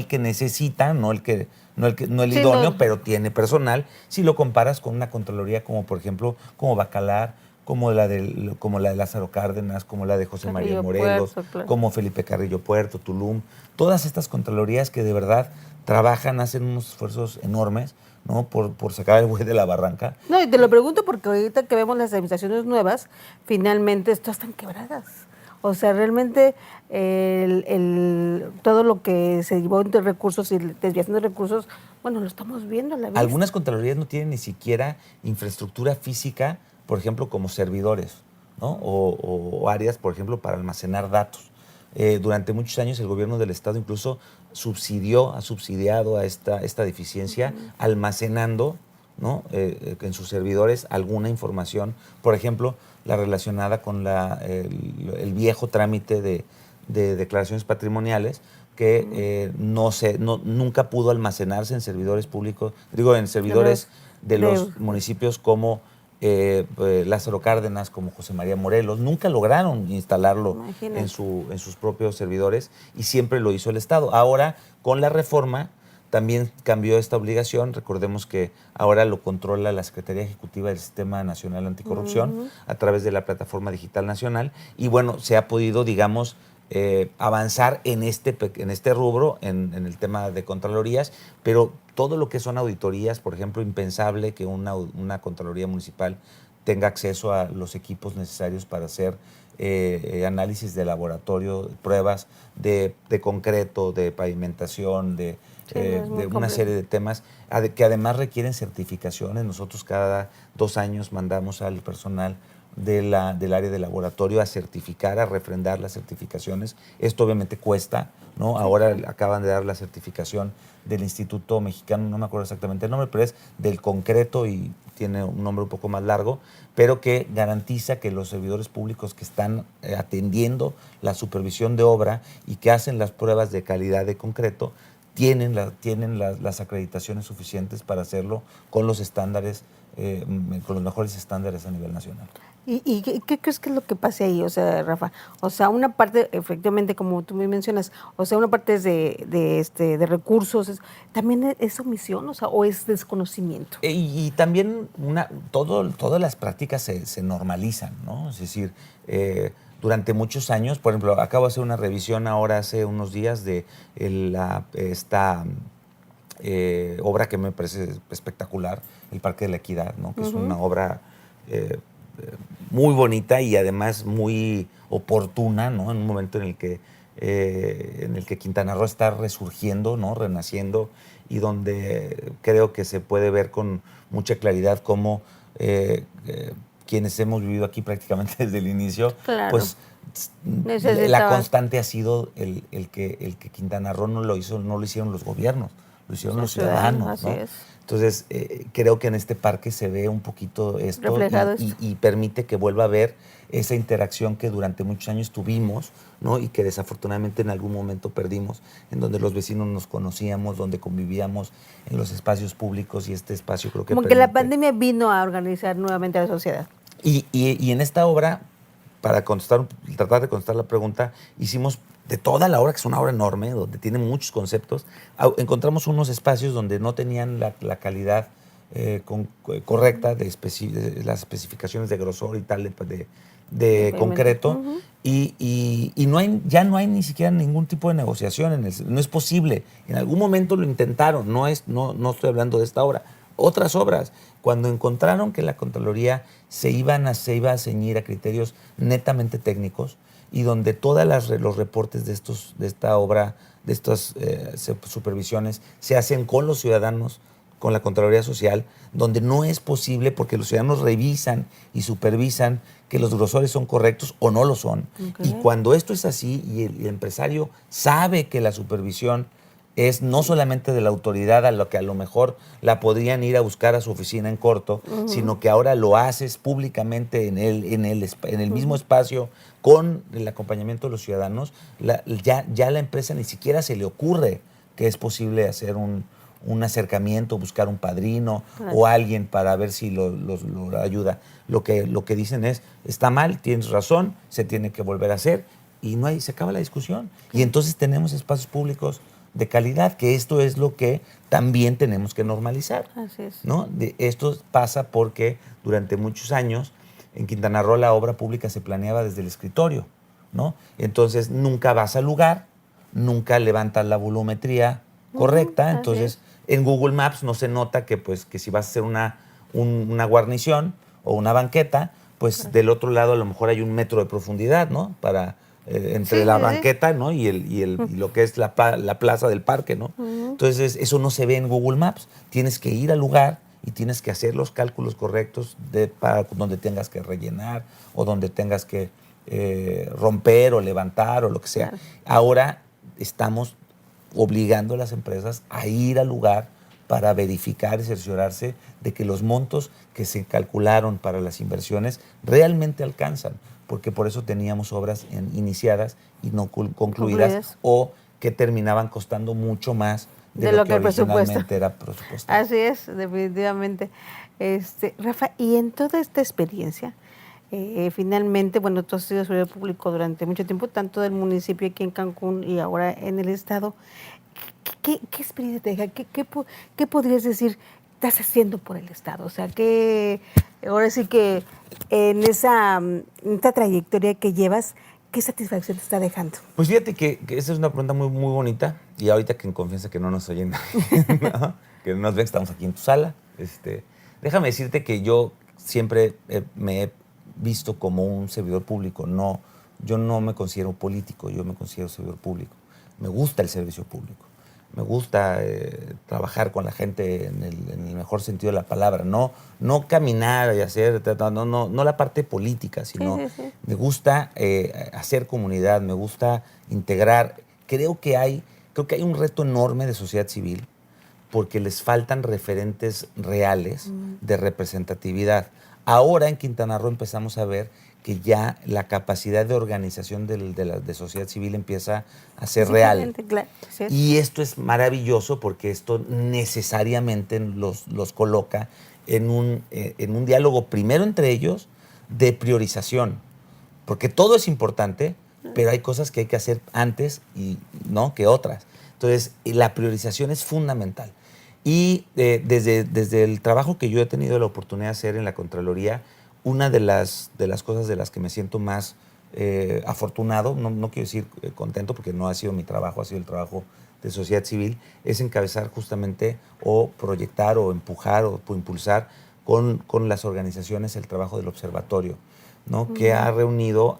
que necesita, no el idóneo, pero tiene personal. Si lo comparas con una Contraloría como, por ejemplo, como Bacalar, como la de Lázaro Cárdenas, como la de José María Morelos, Puerto, claro. como Felipe Carrillo Puerto, Tulum, todas estas Contralorías que de verdad trabajan, hacen unos esfuerzos enormes, ¿no? Por sacar el buey de la barranca. No, y te lo pregunto porque ahorita que vemos las administraciones nuevas, finalmente todas están quebradas. O sea, realmente todo lo que se llevó entre recursos y desviación de recursos, bueno, lo estamos viendo a la vista. Algunas Contralorías no tienen ni siquiera infraestructura física, por ejemplo, como servidores, ¿no? O áreas, por ejemplo, para almacenar datos. Durante muchos años el gobierno del Estado incluso ha subsidiado a esta deficiencia, almacenando, ¿no? En sus servidores alguna información, por ejemplo, la relacionada con el viejo trámite de declaraciones patrimoniales que nunca pudo almacenarse en servidores públicos, en servidores de los municipios como Lázaro Cárdenas, como José María Morelos. Nunca lograron instalarlo en sus propios servidores y siempre lo hizo el Estado. Ahora, con la reforma, también cambió esta obligación. Recordemos que ahora lo controla la Secretaría Ejecutiva del Sistema Nacional Anticorrupción a través de la Plataforma Digital Nacional. Y bueno, se ha podido, digamos, avanzar en este rubro, en el tema de contralorías, pero todo lo que son auditorías, por ejemplo, impensable que una Contraloría Municipal tenga acceso a los equipos necesarios para hacer análisis de laboratorio, pruebas de concreto, de pavimentación, de una serie de temas que además requieren certificaciones. Nosotros cada 2 años mandamos al personal del área de laboratorio a certificar, a refrendar las certificaciones. Esto obviamente cuesta, ¿no? Ahora acaban de dar la certificación del Instituto Mexicano, no me acuerdo exactamente el nombre, pero es del concreto y tiene un nombre un poco más largo, pero que garantiza que los servidores públicos que están atendiendo la supervisión de obra y que hacen las pruebas de calidad de concreto tienen las acreditaciones suficientes para hacerlo con los estándares, con los mejores estándares a nivel nacional. ¿Y qué crees que es lo que pase ahí, o sea, Rafa? O sea, una parte, efectivamente, como tú me mencionas, o sea, una parte es de recursos, también es omisión, o sea, o es desconocimiento. Y también todas las prácticas se normalizan, ¿no? Es decir, durante muchos años, por ejemplo, acabo de hacer una revisión ahora hace unos días de esta obra que me parece espectacular, el Parque de la Equidad, ¿no? Que es una obra muy bonita y además muy oportuna, ¿no? En un momento en el que Quintana Roo está resurgiendo, ¿no? Renaciendo, y donde creo que se puede ver con mucha claridad cómo quienes hemos vivido aquí prácticamente desde el inicio, claro, pues la constante ha sido el que Quintana Roo no lo hicieron los gobiernos, lo hicieron los ciudadanos, así ¿no? es. Entonces, creo que en este parque se ve un poquito esto y permite que vuelva a haber esa interacción que durante muchos años tuvimos, ¿no? Y que desafortunadamente en algún momento perdimos, en donde los vecinos nos conocíamos, donde convivíamos en los espacios públicos, y este espacio creo que como que la pandemia vino a organizar nuevamente a la sociedad. Y en esta obra, para tratar de contestar la pregunta, hicimos de toda la obra, que es una obra enorme, donde tiene muchos conceptos, encontramos unos espacios donde no tenían la calidad correcta de las especificaciones de grosor y tal de concreto, y ya no hay ni siquiera ningún tipo de negociación, no es posible. En algún momento lo intentaron, no estoy hablando de esta obra, otras obras, cuando encontraron que la Contraloría se iba a ceñir a criterios netamente técnicos, y donde todos los reportes de esta obra, de estas supervisiones, se hacen con los ciudadanos, con la Contraloría Social, donde no es posible porque los ciudadanos revisan y supervisan que los grosores son correctos o no lo son. Okay. Y cuando esto es así y el empresario sabe que la supervisión es no solamente de la autoridad a lo que a lo mejor la podrían ir a buscar a su oficina en corto, sino que ahora lo haces públicamente en el mismo espacio con el acompañamiento de los ciudadanos, ya la empresa ni siquiera se le ocurre que es posible hacer un acercamiento, buscar un padrino o alguien para ver si lo ayuda. Lo que dicen es, está mal, tienes razón, se tiene que volver a hacer y se acaba la discusión. Y entonces tenemos espacios públicos de calidad, que esto es lo que también tenemos que normalizar. Así es. ¿No? Esto pasa porque durante muchos años en Quintana Roo la obra pública se planeaba desde el escritorio, ¿no? Entonces nunca vas al lugar, nunca levantas la volumetría correcta, entonces en Google Maps no se nota que si vas a hacer una guarnición o una banqueta, pues del otro lado a lo mejor hay 1 metro de profundidad, ¿no? Para entre la banqueta, ¿no? y lo que es la plaza del parque, ¿no? Entonces eso no se ve en Google Maps. Tienes que ir al lugar y tienes que hacer los cálculos correctos para donde tengas que rellenar o donde tengas que romper o levantar o lo que sea. Claro. Ahora estamos obligando a las empresas a ir al lugar para verificar y cerciorarse de que los montos que se calcularon para las inversiones realmente alcanzan, porque por eso teníamos obras iniciadas y no concluidas o que terminaban costando mucho más de lo que originalmente era presupuestado. Así es, definitivamente. Rafa, y en toda esta experiencia, finalmente, bueno, tú has sido servidor público durante mucho tiempo, tanto del municipio aquí en Cancún y ahora en el estado. ¿Qué experiencia te deja? ¿Qué podrías decir estás haciendo por el estado? O sea, ahora sí que en esta trayectoria que llevas, ¿qué satisfacción te está dejando? Pues fíjate que esa es una pregunta muy, muy bonita, y ahorita que en confianza que no nos oyen, ¿no? Que no nos ven, estamos aquí en tu sala. Déjame decirte que yo siempre me he visto como un servidor público. Yo no me considero político, yo me considero servidor público. Me gusta el servicio público. Me gusta trabajar con la gente en el mejor sentido de la palabra. No caminar y hacer, no la parte política, sino me gusta hacer comunidad, me gusta integrar. Creo que hay un reto enorme de sociedad civil porque les faltan referentes reales de representatividad. Ahora en Quintana Roo empezamos a ver que ya la capacidad de organización de sociedad civil empieza a ser real. Claro, y esto es maravilloso porque esto necesariamente los coloca en un diálogo primero entre ellos de priorización. Porque todo es importante, pero hay cosas que hay que hacer antes ¿no? que otras. Entonces, la priorización es fundamental. Y desde el trabajo que yo he tenido la oportunidad de hacer en la Contraloría, una de las cosas de las que me siento más afortunado, no quiero decir contento porque no ha sido mi trabajo, ha sido el trabajo de sociedad civil, es encabezar justamente o proyectar o empujar o impulsar con las organizaciones el trabajo del observatorio, ¿no? Que ha reunido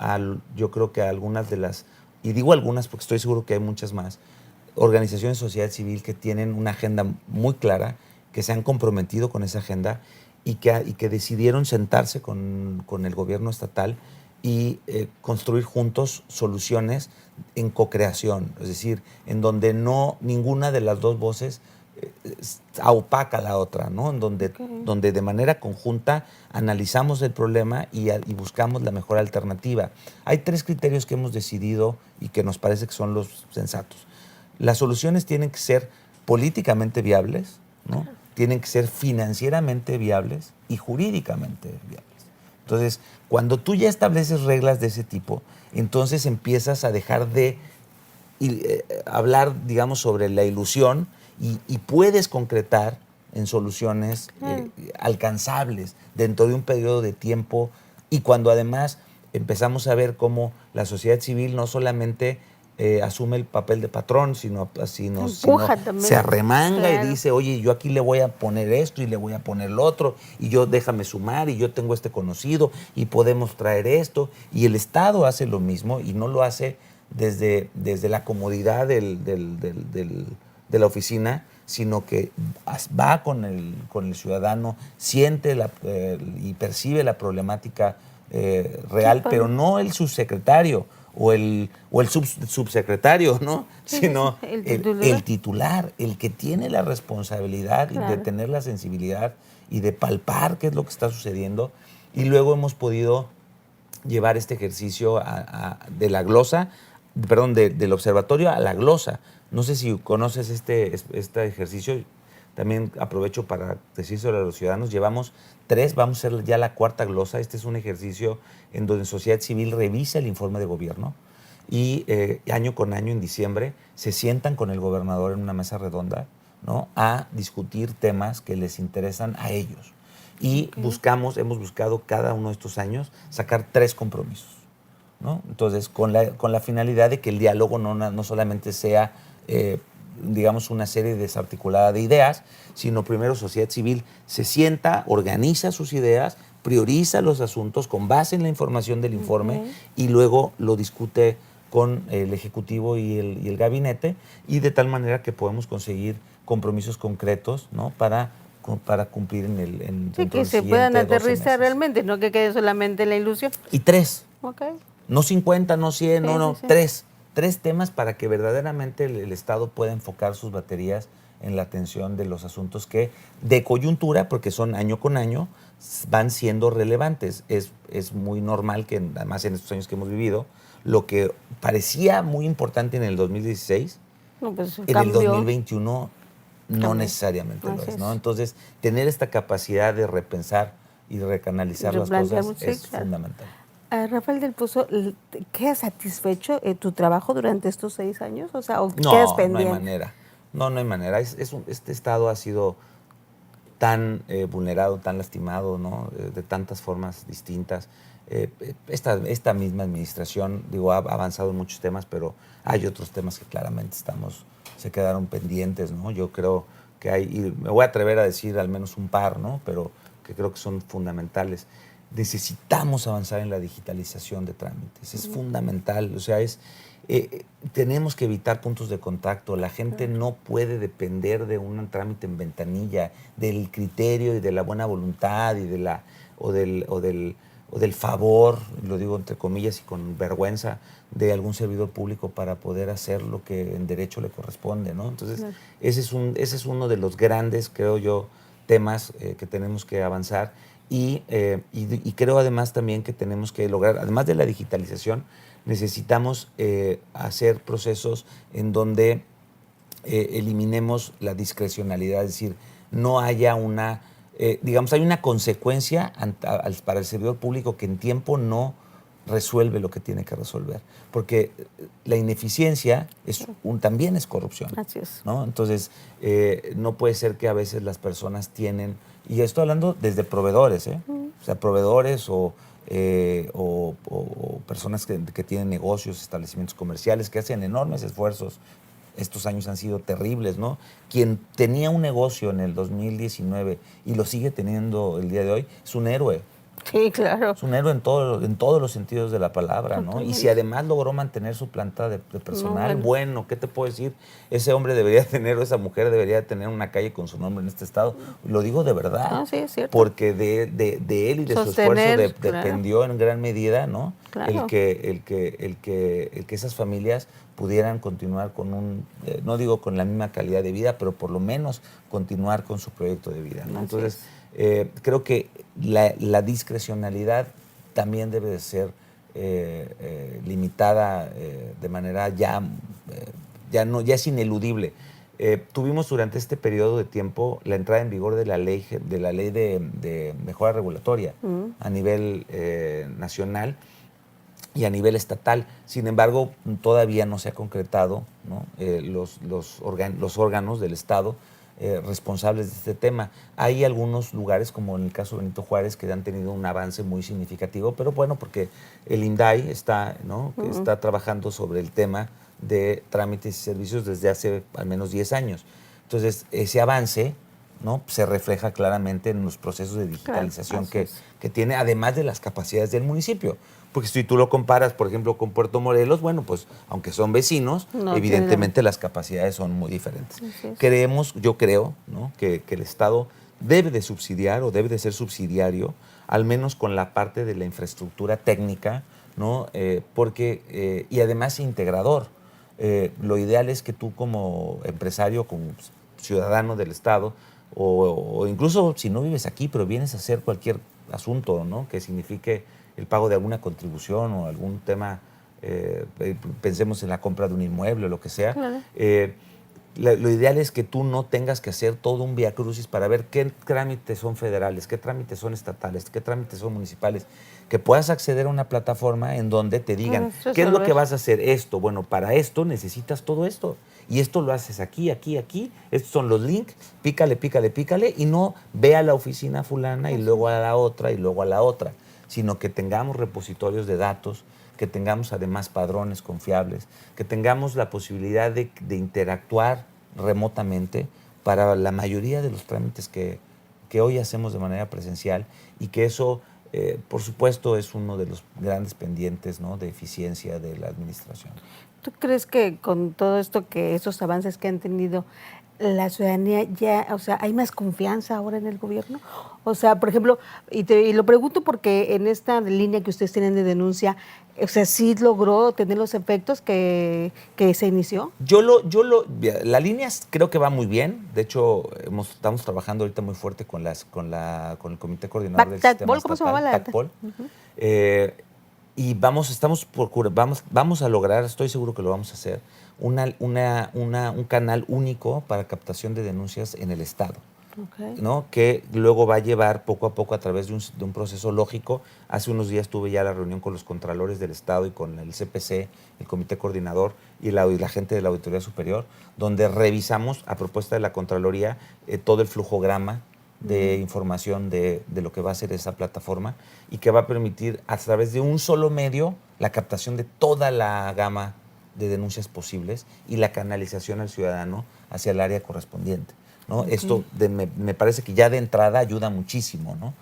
yo creo que a algunas de las, y digo algunas porque estoy seguro que hay muchas más, organizaciones de sociedad civil que tienen una agenda muy clara, que se han comprometido con esa agenda y que decidieron sentarse con el gobierno estatal y construir juntos soluciones en co-creación, es decir, en donde ninguna de las dos voces opaca a la otra, ¿no? En donde de manera conjunta analizamos el problema y buscamos la mejor alternativa. Hay 3 criterios que hemos decidido y que nos parece que son los sensatos. Las soluciones tienen que ser políticamente viables, ¿no? Tienen que ser financieramente viables y jurídicamente viables. Entonces, cuando tú ya estableces reglas de ese tipo, entonces empiezas a dejar de hablar, digamos, sobre la ilusión y puedes concretar en soluciones alcanzables dentro de un periodo de tiempo, y cuando además empezamos a ver cómo la sociedad civil no solamente asume el papel de patrón, sino se arremanga, claro, y dice, oye, yo aquí le voy a poner esto y le voy a poner lo otro, y yo déjame sumar, y yo tengo este conocido, y podemos traer esto. Y el Estado hace lo mismo, y no lo hace desde la comodidad de la oficina, sino que va con el ciudadano, siente y percibe la problemática real, pero no el subsecretario o el subsecretario, ¿no? Sino el titular, el que tiene la responsabilidad, claro, de tener la sensibilidad y de palpar qué es lo que está sucediendo. Y luego hemos podido llevar este ejercicio de la glosa, del observatorio a la glosa, No sé si conoces este ejercicio, también aprovecho para decírselo a los ciudadanos, llevamos 3, vamos a hacer ya la 4ª glosa. Este es un ejercicio en donde sociedad civil revisa el informe de gobierno y año con año, en diciembre, se sientan con el gobernador en una mesa redonda, ¿no?, a discutir temas que les interesan a ellos. Y hemos buscado cada uno de estos años sacar 3 compromisos, ¿no? Entonces, con la finalidad de que el diálogo no solamente sea, digamos, una serie desarticulada de ideas, sino primero sociedad civil se sienta, organiza sus ideas, prioriza los asuntos con base en la información del informe y luego lo discute con el Ejecutivo y el Gabinete, y de tal manera que podemos conseguir compromisos concretos, ¿no?, para cumplir en Sí, dentro que del se puedan siguiente 12 aterrizar meses. realmente, no que quede solamente en la ilusión. Y 3, Ok. no 50, no 100, Sí, no, sí, sí. 3. 3 temas para que verdaderamente el Estado pueda enfocar sus baterías en la atención de los asuntos que, de coyuntura, porque son año con año, van siendo relevantes. Es muy normal que, además en estos años que hemos vivido, lo que parecía muy importante en el 2016, No, pues en cambió. el 2021 no Cambió. necesariamente lo Así es, ¿no? es. Entonces, tener esta capacidad de repensar y recanalizar las Replanteamos, cosas sí, es claro. fundamental. Rafael del Pozo, ¿queda satisfecho tu trabajo durante estos 6 años? O sea, ¿o quedas No, no hay pendiente? manera. No hay manera. Este Estado ha sido tan vulnerado, tan lastimado, ¿no?, de tantas formas distintas. Esta misma administración, digo, ha avanzado en muchos temas, pero hay otros temas que claramente se quedaron pendientes, ¿no? Yo creo que hay, y me voy a atrever a decir al menos un par, ¿no?, pero que creo que son fundamentales. Necesitamos avanzar en la digitalización de trámites, es fundamental, o sea, tenemos que evitar puntos de contacto. La gente no puede depender de un trámite en ventanilla, del criterio y de la buena voluntad y o del favor, lo digo entre comillas y con vergüenza, de algún servidor público para poder hacer lo que en derecho le corresponde, ¿no? Entonces, Claro. ese es uno de los grandes, creo yo, temas que tenemos que avanzar. Y creo además también que tenemos que lograr, además de la digitalización, necesitamos hacer procesos en donde eliminemos la discrecionalidad, es decir, no haya hay una consecuencia para el servidor público que en tiempo no resuelve lo que tiene que resolver, porque la ineficiencia también es corrupción. Así es. ¿No? Entonces, no puede ser que a veces las personas tienen, y estoy hablando desde proveedores, o sea, proveedores o personas que tienen negocios, establecimientos comerciales, que hacen enormes esfuerzos. Estos años han sido terribles, ¿no? Quien tenía un negocio en el 2019 y lo sigue teniendo el día de hoy, es un héroe. Sí, claro. Es un héroe en todos los sentidos de la palabra, ¿no? Totalmente. Y si además logró mantener su planta de personal, No, bueno, ¿qué te puedo decir? Ese hombre debería tener, o esa mujer debería tener una calle con su nombre en este estado. Lo digo de verdad. Ah, sí, es cierto. Porque de él y de Sostener, su esfuerzo claro. dependió en gran medida, ¿no? Claro. El que esas familias pudieran continuar con no digo con la misma calidad de vida, pero por lo menos continuar con su proyecto de vida, ¿no? Así Entonces, es. creo que la discrecionalidad también debe de ser limitada de manera ya es ineludible. Tuvimos durante este periodo de tiempo la entrada en vigor de la ley de mejora regulatoria a nivel nacional y a nivel estatal. Sin embargo, todavía no se ha concretado, ¿no?, los órganos del Estado responsables de este tema. Hay algunos lugares, como en el caso de Benito Juárez, que han tenido un avance muy significativo, pero bueno, porque el INDAI está trabajando sobre el tema de trámites y servicios desde hace al menos 10 años. Entonces, ese avance, ¿no?, se refleja claramente en los procesos de digitalización Claro, que tiene, además de las capacidades del municipio. Porque si tú lo comparas, por ejemplo, con Puerto Morelos, bueno, pues aunque son vecinos, No, evidentemente las capacidades son muy diferentes. Así es. Yo creo, ¿no?, que el Estado debe de subsidiar o debe de ser subsidiario, al menos con la parte de la infraestructura técnica, ¿no? Porque y además integrador. Lo ideal es que tú como empresario, como ciudadano del Estado, o incluso si no vives aquí, pero vienes a hacer cualquier asunto, ¿no?, que signifique el pago de alguna contribución o algún tema pensemos en la compra de un inmueble o lo que sea. Claro. Lo ideal es que tú no tengas que hacer todo un viacrucis para ver qué trámites son federales, qué trámites son estatales, qué trámites son municipales, que puedas acceder a una plataforma en donde te digan, ¿qué es lo que vas a hacer? Esto, bueno, para esto necesitas todo esto, y esto lo haces aquí, aquí, aquí, estos son los links, pícale, pícale, pícale, y no ve a la oficina fulana y luego a la otra y luego a la otra, sino que tengamos repositorios de datos, que tengamos además padrones confiables, que tengamos la posibilidad de interactuar remotamente para la mayoría de los trámites que hoy hacemos de manera presencial, y que eso, por supuesto, es uno de los grandes pendientes, ¿no?, de eficiencia de la administración. ¿Tú crees que con todo esto, que esos avances que han tenido la ciudadanía, ya, o sea, hay más confianza ahora en el gobierno? O sea, por ejemplo, y lo pregunto porque en esta línea que ustedes tienen de denuncia, o sea, ¿sí logró tener los efectos que se inició? La línea creo que va muy bien. De hecho, estamos trabajando ahorita muy fuerte con el Comité Coordinador del Sistema Estatal, ¿cómo se llama la? TACPOL. Y vamos a lograr, estoy seguro que lo vamos a hacer, un canal único para captación de denuncias en el Estado. Okay. ¿No? Que luego va a llevar poco a poco a través de un proceso lógico. Hace unos días tuve ya la reunión con los contralores del Estado y con el CPC, el Comité Coordinador y la gente de la Auditoría Superior, donde revisamos, a propuesta de la Contraloría, todo el flujograma de información de lo que va a ser esa plataforma, y que va a permitir a través de un solo medio la captación de toda la gama de denuncias posibles y la canalización al ciudadano hacia el área correspondiente, ¿no? Okay. Esto me parece que ya de entrada ayuda muchísimo, ¿no?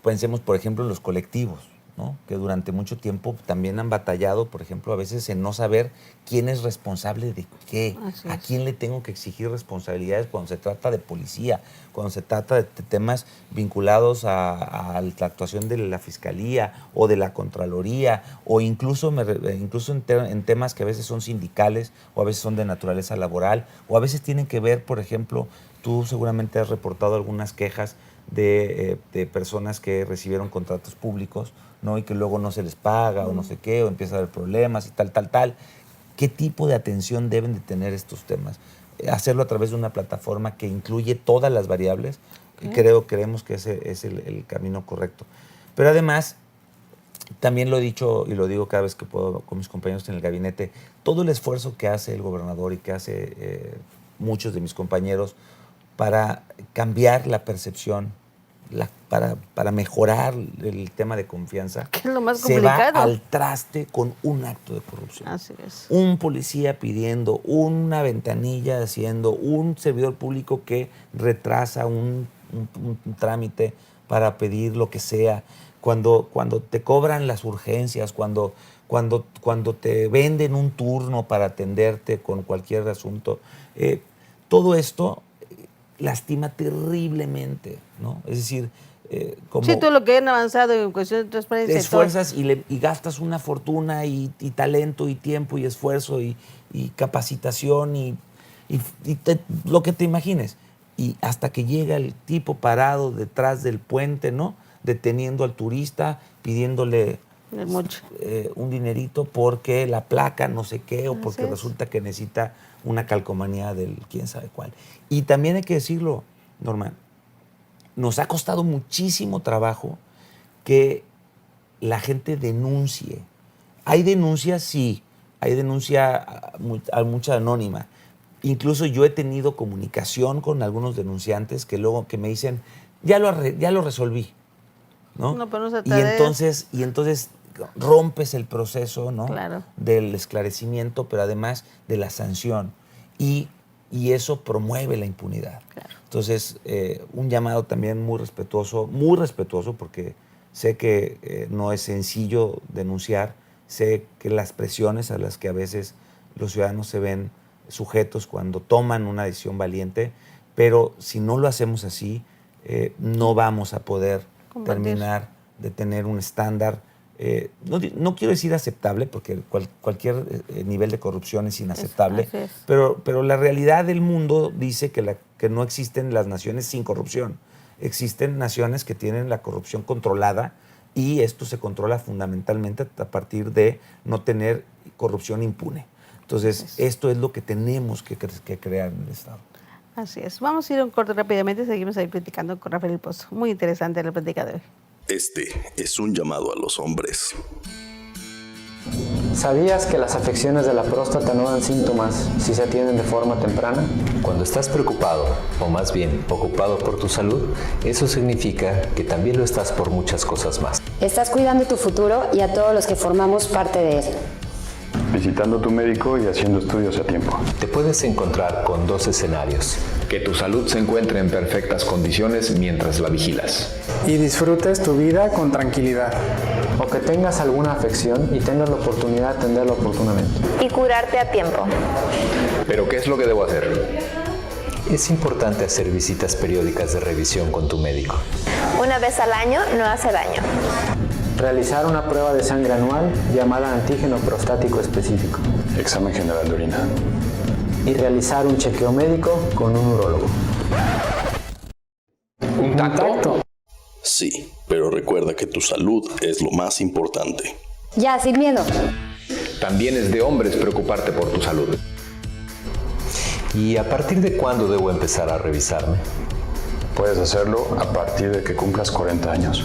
Pensemos, por ejemplo, en los colectivos, ¿no?, que durante mucho tiempo también han batallado, por ejemplo, a veces en no saber quién es responsable de qué, a quién le tengo que exigir responsabilidades cuando se trata de policía, cuando se trata de temas vinculados a la actuación de la Fiscalía o de la Contraloría, o incluso en temas que a veces son sindicales o a veces son de naturaleza laboral, o a veces tienen que ver, por ejemplo, tú seguramente has reportado algunas quejas de personas que recibieron contratos públicos, ¿no?, y que luego no se les paga o no sé qué, o empieza a haber problemas y tal. ¿Qué tipo de atención deben de tener estos temas? Hacerlo a través de una plataforma que incluye todas las variables, creemos que ese es el camino correcto. Pero además, también lo he dicho y lo digo cada vez que puedo con mis compañeros en el gabinete, todo el esfuerzo que hace el gobernador y que hace muchos de mis compañeros para cambiar la percepción, para mejorar el tema de confianza, ¿qué es lo más se complicado? va al traste con un acto de corrupción. Así es. Un policía pidiendo, una ventanilla haciendo, un servidor público que retrasa un trámite para pedir lo que sea, cuando te cobran las urgencias, cuando te venden un turno para atenderte con cualquier asunto. Todo esto lastima terriblemente, ¿no? Es decir, como sí, todo lo que han avanzado en cuestión de transparencia. Te esfuerzas y gastas una fortuna y talento y tiempo y esfuerzo y capacitación y lo que te imagines. Y hasta que llega el tipo parado detrás del puente, ¿no?, deteniendo al turista, pidiéndole un dinerito porque la placa no sé qué, o porque resulta que necesita una calcomanía del quién sabe cuál. Y también hay que decirlo, Norma, nos ha costado muchísimo trabajo que la gente denuncie. Hay denuncias, sí, hay denuncia mucha anónima. Incluso yo he tenido comunicación con algunos denunciantes que luego que me dicen, ya lo resolví, ¿no? No, pero no se y entonces rompes el proceso, ¿no?, claro, del esclarecimiento, pero además de la sanción. Y eso promueve la impunidad. Claro. Entonces, un llamado también muy respetuoso, porque sé que no es sencillo denunciar, sé que las presiones a las que a veces los ciudadanos se ven sujetos cuando toman una decisión valiente, pero si no lo hacemos así, no vamos a poder terminar de tener un estándar, no quiero decir aceptable, porque cualquier nivel de corrupción es inaceptable, pero la realidad del mundo dice que no existen las naciones sin corrupción. Existen naciones que tienen la corrupción controlada y esto se controla fundamentalmente a partir de no tener corrupción impune. Entonces, esto es lo que tenemos que crear en el Estado. Así es. Vamos a ir a un corte rápidamente, seguimos ahí platicando con Rafael del Pozo. Muy interesante la plática de hoy. Este es un llamado a los hombres. ¿Sabías que las afecciones de la próstata no dan síntomas si se atienden de forma temprana? Cuando estás preocupado, o más bien ocupado por tu salud, eso significa que también lo estás por muchas cosas más. Estás cuidando tu futuro y a todos los que formamos parte de él. Visitando a tu médico y haciendo estudios a tiempo. Te puedes encontrar con 2 escenarios. Que tu salud se encuentre en perfectas condiciones mientras la vigilas. Y disfrutes tu vida con tranquilidad. O que tengas alguna afección y tengas la oportunidad de atenderla oportunamente. Y curarte a tiempo. ¿Pero qué es lo que debo hacer? Es importante hacer visitas periódicas de revisión con tu médico. Una vez al año no hace daño. Realizar una prueba de sangre anual llamada antígeno prostático específico. Examen general de orina. Y realizar un chequeo médico con un urólogo. ¿Un tacto? Sí, pero recuerda que tu salud es lo más importante. Ya, sin miedo. También es de hombres preocuparte por tu salud. ¿Y a partir de cuándo debo empezar a revisarme? Puedes hacerlo a partir de que cumplas 40 años.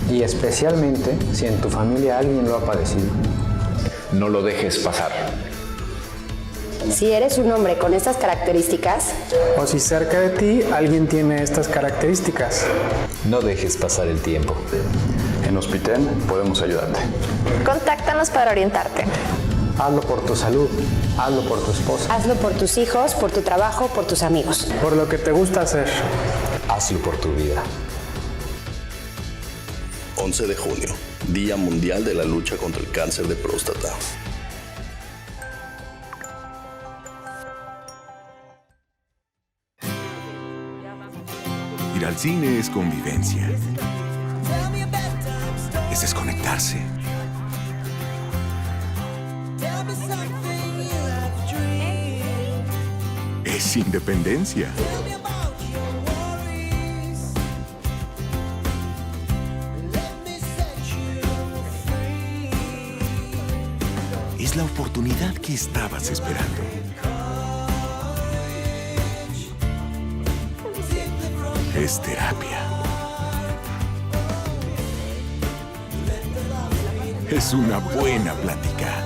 Y especialmente si en tu familia alguien lo ha padecido. No lo dejes pasar. Si eres un hombre con estas características, o si cerca de ti alguien tiene estas características, no dejes pasar el tiempo. En Hospiten podemos ayudarte. Contáctanos para orientarte. Hazlo por tu salud, hazlo por tu esposa. Hazlo por tus hijos, por tu trabajo, por tus amigos. Por lo que te gusta hacer. Hazlo por tu vida. 11 de junio, Día Mundial de la Lucha contra el Cáncer de Próstata. Ir al cine es convivencia. Es desconectarse. Es independencia. Es la oportunidad que estabas esperando. Es terapia. Es una buena plática.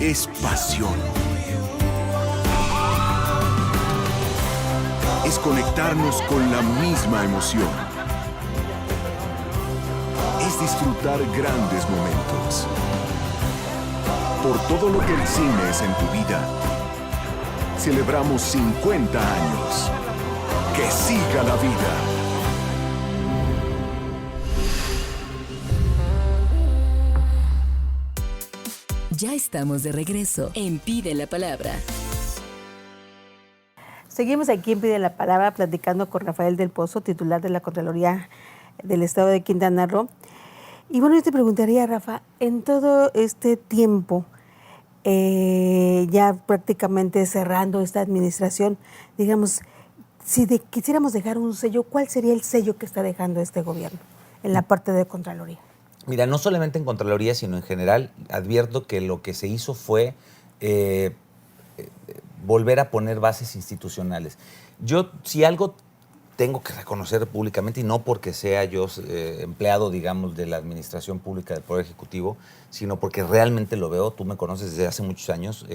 Es pasión. Es conectarnos con la misma emoción. Es disfrutar grandes momentos. Por todo lo que el cine es en tu vida, celebramos 50 años. ¡Que siga la vida! Ya estamos de regreso en Pide la Palabra. Seguimos aquí en Pide la Palabra platicando con Rafael del Pozo, titular de la Contraloría del Estado de Quintana Roo. Y bueno, yo te preguntaría, Rafa, en todo este tiempo, ya prácticamente cerrando esta administración, digamos, si quisiéramos dejar un sello, ¿cuál sería el sello que está dejando este gobierno en la parte de Contraloría? Mira, no solamente en Contraloría, sino en general, advierto que lo que se hizo fue volver a poner bases institucionales. Yo, si algo tengo que reconocer públicamente, y no porque sea yo empleado, digamos, de la Administración Pública del Poder Ejecutivo, sino porque realmente lo veo, tú me conoces desde hace muchos años,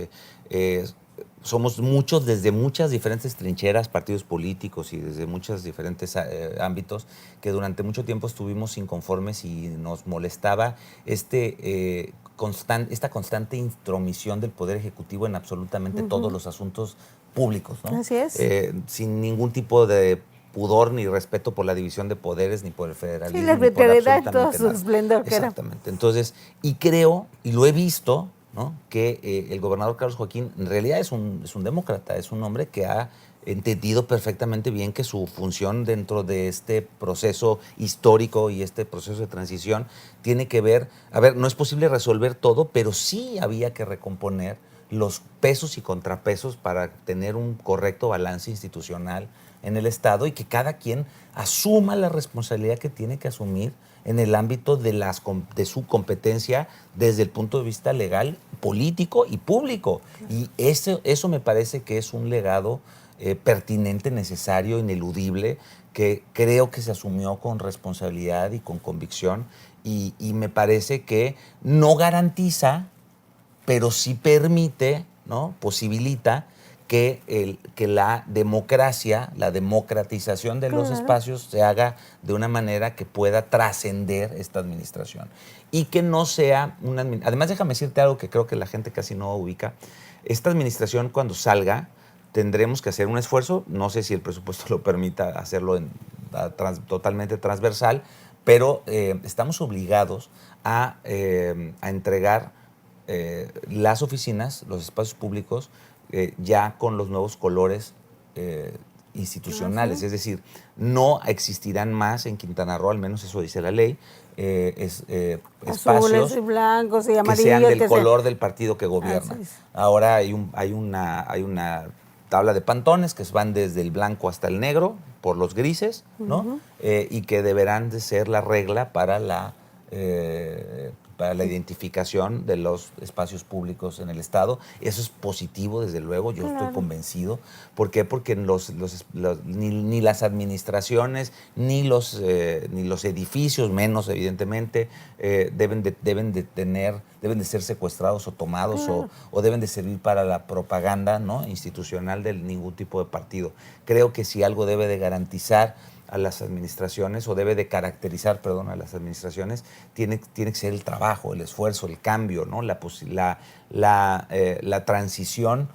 somos muchos desde muchas diferentes trincheras, partidos políticos y desde muchos diferentes ámbitos que durante mucho tiempo estuvimos inconformes y nos molestaba esta constante intromisión del Poder Ejecutivo en absolutamente todos los asuntos públicos, ¿no? Así es. Sin ningún tipo de pudor ni respeto por la división de poderes, ni por el federalismo. Sí, la arbitrariedad en todo su esplendor. Exactamente. Entonces, y creo, y lo he visto, ¿no?, que el gobernador Carlos Joaquín en realidad es un demócrata, es un hombre que ha entendido perfectamente bien que su función dentro de este proceso histórico y este proceso de transición tiene que ver, no es posible resolver todo, pero sí había que recomponer los pesos y contrapesos para tener un correcto balance institucional en el Estado y que cada quien asuma la responsabilidad que tiene que asumir en el ámbito de su competencia desde el punto de vista legal, político y público. Y eso me parece que es un legado pertinente, necesario, ineludible, que creo que se asumió con responsabilidad y con convicción y me parece que no garantiza, pero sí permite, ¿no? Posibilita que la democracia, la democratización de los espacios se haga de una manera que pueda trascender esta administración. Y que no sea una... Además, déjame decirte algo que creo que la gente casi no ubica. Esta administración, cuando salga, tendremos que hacer un esfuerzo. No sé si el presupuesto lo permita hacerlo totalmente transversal, pero estamos obligados a entregar las oficinas, los espacios públicos, ya con los nuevos colores institucionales. Es decir, no existirán más en Quintana Roo, al menos eso dice la ley, espacios azules y blancos y amarillos que sean del color del partido que gobierna. Es. Ahora hay una tabla de pantones que van desde el blanco hasta el negro, por los grises, ¿no? Y que deberán de ser la regla para la identificación de los espacios públicos en el Estado. Eso es positivo, desde luego, yo estoy convencido. ¿Por qué? Porque ni las administraciones, ni los edificios, menos evidentemente, deben de ser secuestrados o tomados o deben de servir para la propaganda, ¿no? institucional de ningún tipo de partido. Creo que si algo debe de garantizar a las administraciones, o debe de caracterizar, perdón, a las administraciones, tiene que ser el trabajo, el esfuerzo, el cambio, ¿no? La transición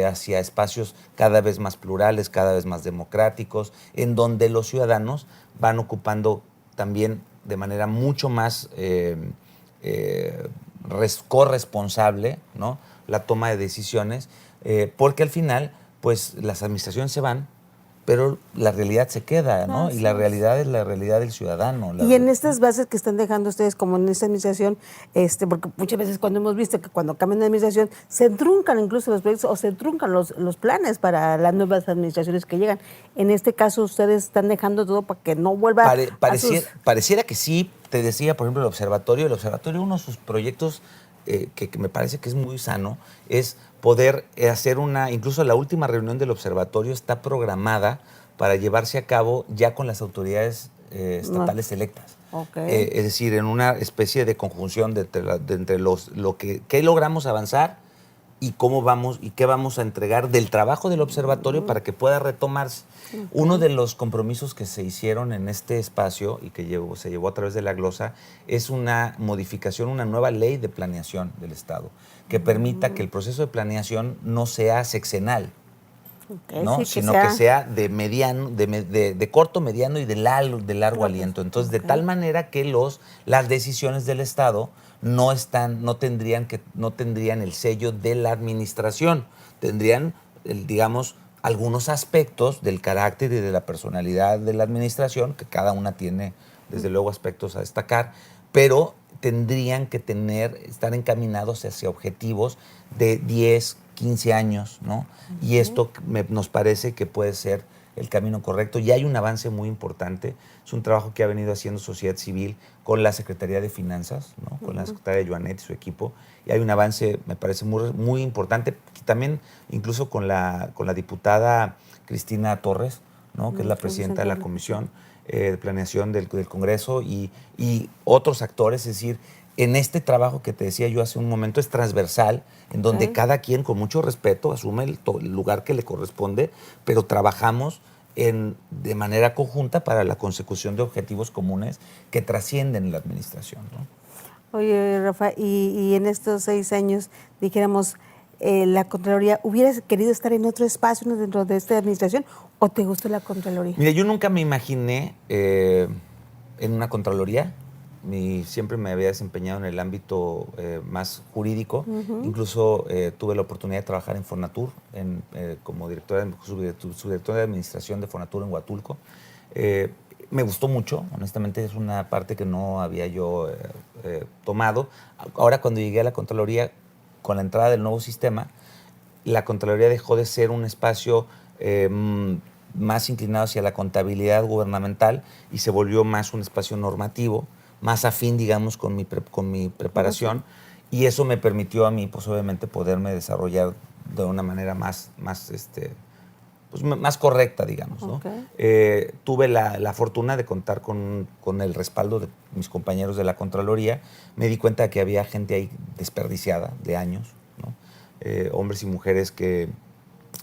hacia espacios cada vez más plurales, cada vez más democráticos, en donde los ciudadanos van ocupando también de manera mucho más corresponsable, ¿no? la toma de decisiones, porque al final, pues las administraciones se van, pero la realidad se queda, ¿no? Y la realidad es la realidad del ciudadano. Y en estas bases que están dejando ustedes, como en esta administración, porque muchas veces cuando hemos visto que cuando cambian de administración se truncan incluso los proyectos o se truncan los planes para las nuevas administraciones que llegan. En este caso, ustedes están dejando todo para que no vuelva Pareciera que sí. Te decía, por ejemplo, el observatorio, uno de sus proyectos que me parece que es muy sano, es poder hacer incluso la última reunión del observatorio está programada para llevarse a cabo ya con las autoridades estatales electas. Okay. Es decir, en una especie de conjunción entre qué logramos avanzar y cómo vamos y qué vamos a entregar del trabajo del observatorio para que pueda retomarse. Uno de los compromisos que se hicieron en este espacio y que se llevó a través de la glosa es una modificación, una nueva ley de planeación del Estado que permita que el proceso de planeación no sea sexenal, ¿no? Sino que sea de mediano, de corto, mediano y de largo aliento. Entonces, de tal manera que las decisiones del Estado no tendrían el sello de la administración, tendrían, digamos, algunos aspectos del carácter y de la personalidad de la administración, que cada una tiene, desde luego, aspectos a destacar, pero tendrían que estar encaminados hacia objetivos de 10, 15 años, ¿no? Y esto nos parece que puede ser el camino correcto. Y hay un avance muy importante. Es un trabajo que ha venido haciendo sociedad civil con la Secretaría de Finanzas, ¿no? Con la secretaria Joanet y su equipo. Y hay un avance, me parece, muy, muy importante. También incluso con la diputada Cristina Torres, ¿no? Que es la presidenta de la Comisión de Planeación del Congreso y otros actores. Es decir, en este trabajo que te decía yo hace un momento es transversal, en donde cada quien con mucho respeto asume el lugar que le corresponde, pero trabajamos de manera conjunta para la consecución de objetivos comunes que trascienden la administración, ¿no? Oye, Rafa, y en estos 6 años, dijéramos, la Contraloría, ¿hubieras querido estar en otro espacio dentro de esta administración o te gustó la Contraloría? Mira, yo nunca me imaginé en una Contraloría. Siempre me había desempeñado en el ámbito más jurídico. Incluso tuve la oportunidad de trabajar en Fonatur, como subdirectora de administración de Fonatur en Huatulco. Me gustó mucho, honestamente es una parte que no había yo tomado. Ahora cuando llegué a la Contraloría con la entrada del nuevo sistema, la Contraloría dejó de ser un espacio más inclinado hacia la contabilidad gubernamental y se volvió más un espacio normativo, más afín, digamos, con mi preparación. Y eso me permitió a mí, pues obviamente, poderme desarrollar de una manera más correcta, digamos, ¿no? Tuve la fortuna de contar con el respaldo de mis compañeros de la Contraloría. Me di cuenta de que había gente ahí desperdiciada de años, ¿no? Hombres y mujeres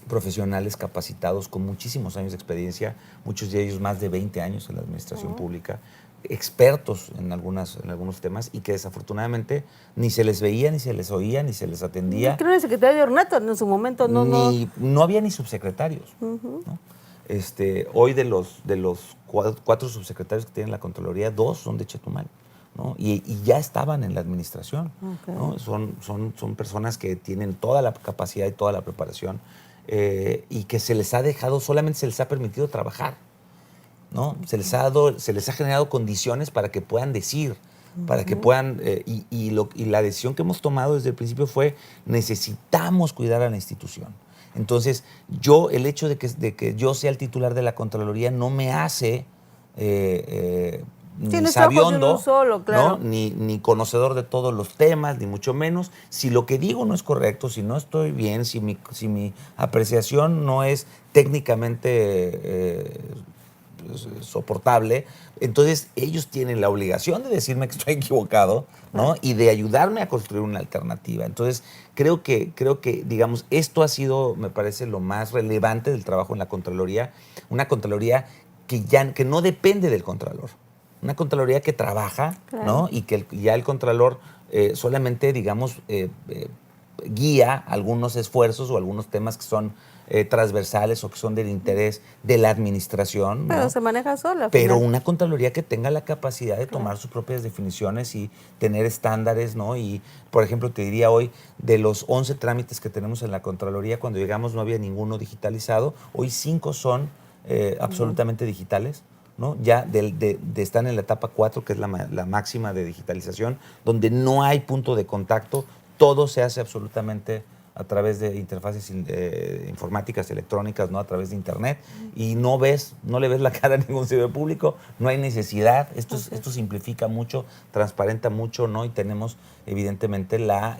profesionales capacitados con muchísimos años de experiencia, muchos de ellos más de 20 años en la administración pública, expertos en algunos temas y que desafortunadamente ni se les veía, ni se les oía, ni se les atendía. Creo que el secretario de Ornato en su momento no había ni subsecretarios. ¿No? Hoy de los 4 subsecretarios que tiene la Contraloría, 2 son de Chetumal, ¿no? Y ya estaban en la administración. ¿No? Son personas que tienen toda la capacidad y toda la preparación y que solamente se les ha permitido trabajar, ¿no? Se les ha generado condiciones para que puedan decir, para que puedan, y la decisión que hemos tomado desde el principio fue: necesitamos cuidar a la institución. Entonces, el hecho de que yo sea el titular de la Contraloría no me hace ni sabiondo, claro, ¿no? ni conocedor de todos los temas, ni mucho menos. Si lo que digo no es correcto, si no estoy bien, si mi apreciación no es técnicamente soportable, entonces ellos tienen la obligación de decirme que estoy equivocado, ¿no? Y de ayudarme a construir una alternativa. Entonces, creo que, digamos, esto ha sido, me parece, lo más relevante del trabajo en la Contraloría. Una Contraloría que no depende del Contralor. Una Contraloría que trabaja, claro, ¿no? Y que ya el Contralor solamente, digamos, guía algunos esfuerzos o algunos temas que son transversales o que son del interés de la administración. Pero ¿no? se maneja sola. Pero una Contraloría que tenga la capacidad de tomar sus propias definiciones y tener estándares, ¿no? Y, por ejemplo, te diría hoy, de los 11 trámites que tenemos en la Contraloría, cuando llegamos no había ninguno digitalizado. Hoy 5 son absolutamente digitales, ¿no? Ya están en la etapa 4, que es la máxima de digitalización, donde no hay punto de contacto, todo se hace absolutamente a través de interfaces informáticas, electrónicas, ¿no? A través de internet, y no le ves la cara a ningún servidor público, no hay necesidad. Esto simplifica mucho, transparenta mucho, ¿no? Y tenemos evidentemente la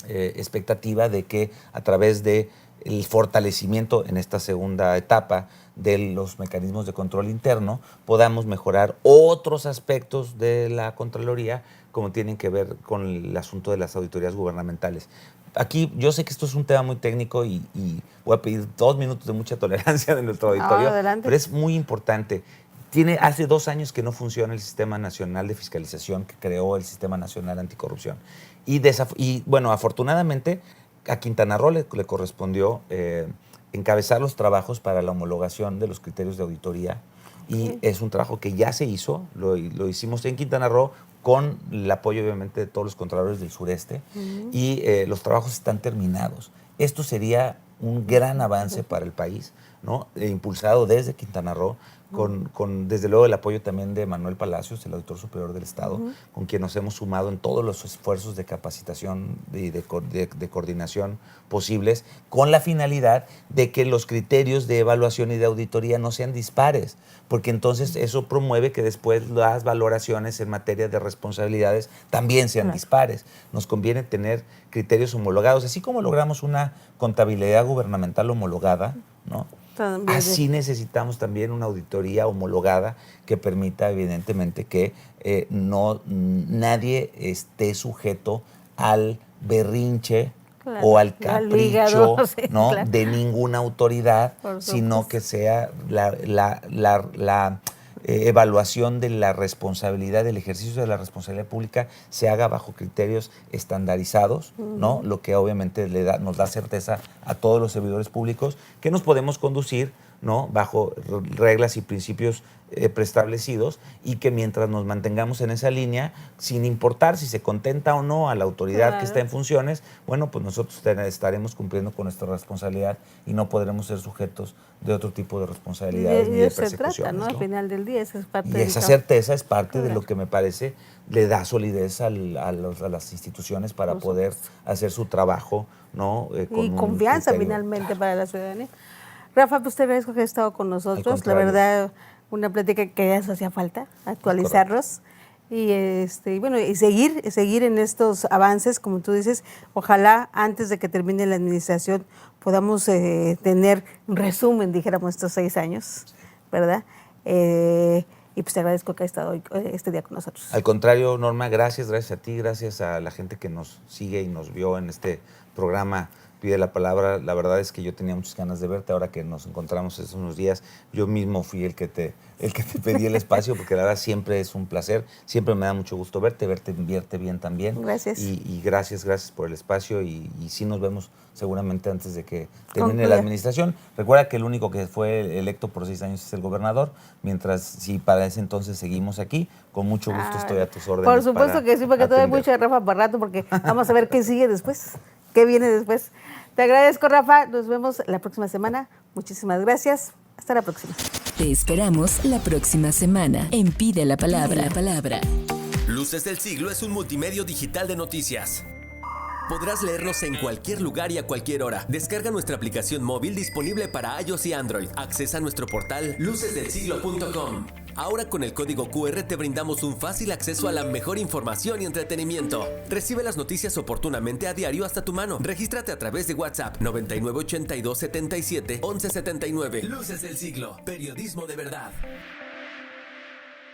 expectativa de que a través de el fortalecimiento en esta segunda etapa de los mecanismos de control interno podamos mejorar otros aspectos de la Contraloría, como tienen que ver con el asunto de las auditorías gubernamentales. Aquí yo sé que esto es un tema muy técnico y voy a pedir 2 minutos de mucha tolerancia de nuestro auditorio, pero es muy importante. Hace 2 años que no funciona el Sistema Nacional de Fiscalización que creó el Sistema Nacional Anticorrupción. Y bueno, afortunadamente a Quintana Roo le correspondió encabezar los trabajos para la homologación de los criterios de auditoría, y es un trabajo que ya se hizo, lo hicimos en Quintana Roo con el apoyo obviamente de todos los contralores del sureste, y los trabajos están terminados. Esto sería un gran avance para el país, ¿no? Impulsado desde Quintana Roo, con desde luego el apoyo también de Manuel Palacios, el Auditor Superior del Estado, con quien nos hemos sumado en todos los esfuerzos de capacitación y de coordinación posibles, con la finalidad de que los criterios de evaluación y de auditoría no sean dispares, porque entonces eso promueve que después las valoraciones en materia de responsabilidades también sean dispares. Nos conviene tener criterios homologados, así como logramos una contabilidad gubernamental homologada, ¿no? Así necesitamos también una auditoría homologada que permita evidentemente que nadie esté sujeto al berrinche o al capricho, ¿no? de ninguna autoridad, sino que sea la evaluación de la responsabilidad, del ejercicio de la responsabilidad pública se haga bajo criterios estandarizados, ¿no? Lo que obviamente nos da certeza a todos los servidores públicos que nos podemos conducir ¿no? Bajo reglas y principios preestablecidos, y que mientras nos mantengamos en esa línea, sin importar si se contenta o no a la autoridad que está en funciones, bueno, pues nosotros estaremos cumpliendo con nuestra responsabilidad y no podremos ser sujetos de otro tipo de responsabilidades ni de persecuciones. Se trata, ¿no? Al final del día, esa es parte y esa certeza es parte de lo que me parece le da solidez a las instituciones para poder hacer su trabajo, ¿no? Y confianza finalmente para la ciudadanía. Rafa, pues te agradezco que hayas estado con nosotros. La verdad, una plática que ya nos hacía falta, actualizarlos. Y bueno, y seguir en estos avances, como tú dices. Ojalá antes de que termine la administración podamos tener un resumen, dijéramos, estos 6 años, ¿verdad? Y pues te agradezco que hayas estado hoy, este día con nosotros. Al contrario, Norma, gracias a ti, gracias a la gente que nos sigue y nos vio en este programa Pide la Palabra. La verdad es que yo tenía muchas ganas de verte ahora que nos encontramos hace unos días. Yo mismo fui el que te pedí el espacio, porque la verdad siempre es un placer, siempre me da mucho gusto verte bien también. Gracias. Y gracias por el espacio y sí nos vemos seguramente antes de que termine la administración. Recuerda que el único que fue electo por 6 años es el gobernador, mientras si para ese entonces seguimos aquí, con mucho gusto estoy a tus órdenes. Por supuesto que sí, porque todavía hay mucho de Rafa para rato, porque vamos a ver qué sigue después, qué viene después. Te agradezco, Rafa. Nos vemos la próxima semana. Muchísimas gracias. Hasta la próxima. Te esperamos la próxima semana en Pide la Palabra. Luces del Siglo es un multimedio digital de noticias. Podrás leernos en cualquier lugar y a cualquier hora. Descarga nuestra aplicación móvil disponible para iOS y Android. Accesa a nuestro portal lucesdelsiglo.com. Ahora con el código QR te brindamos un fácil acceso a la mejor información y entretenimiento. Recibe las noticias oportunamente a diario hasta tu mano. Regístrate a través de WhatsApp 9982 77 1179. Luces del Siglo, periodismo de verdad.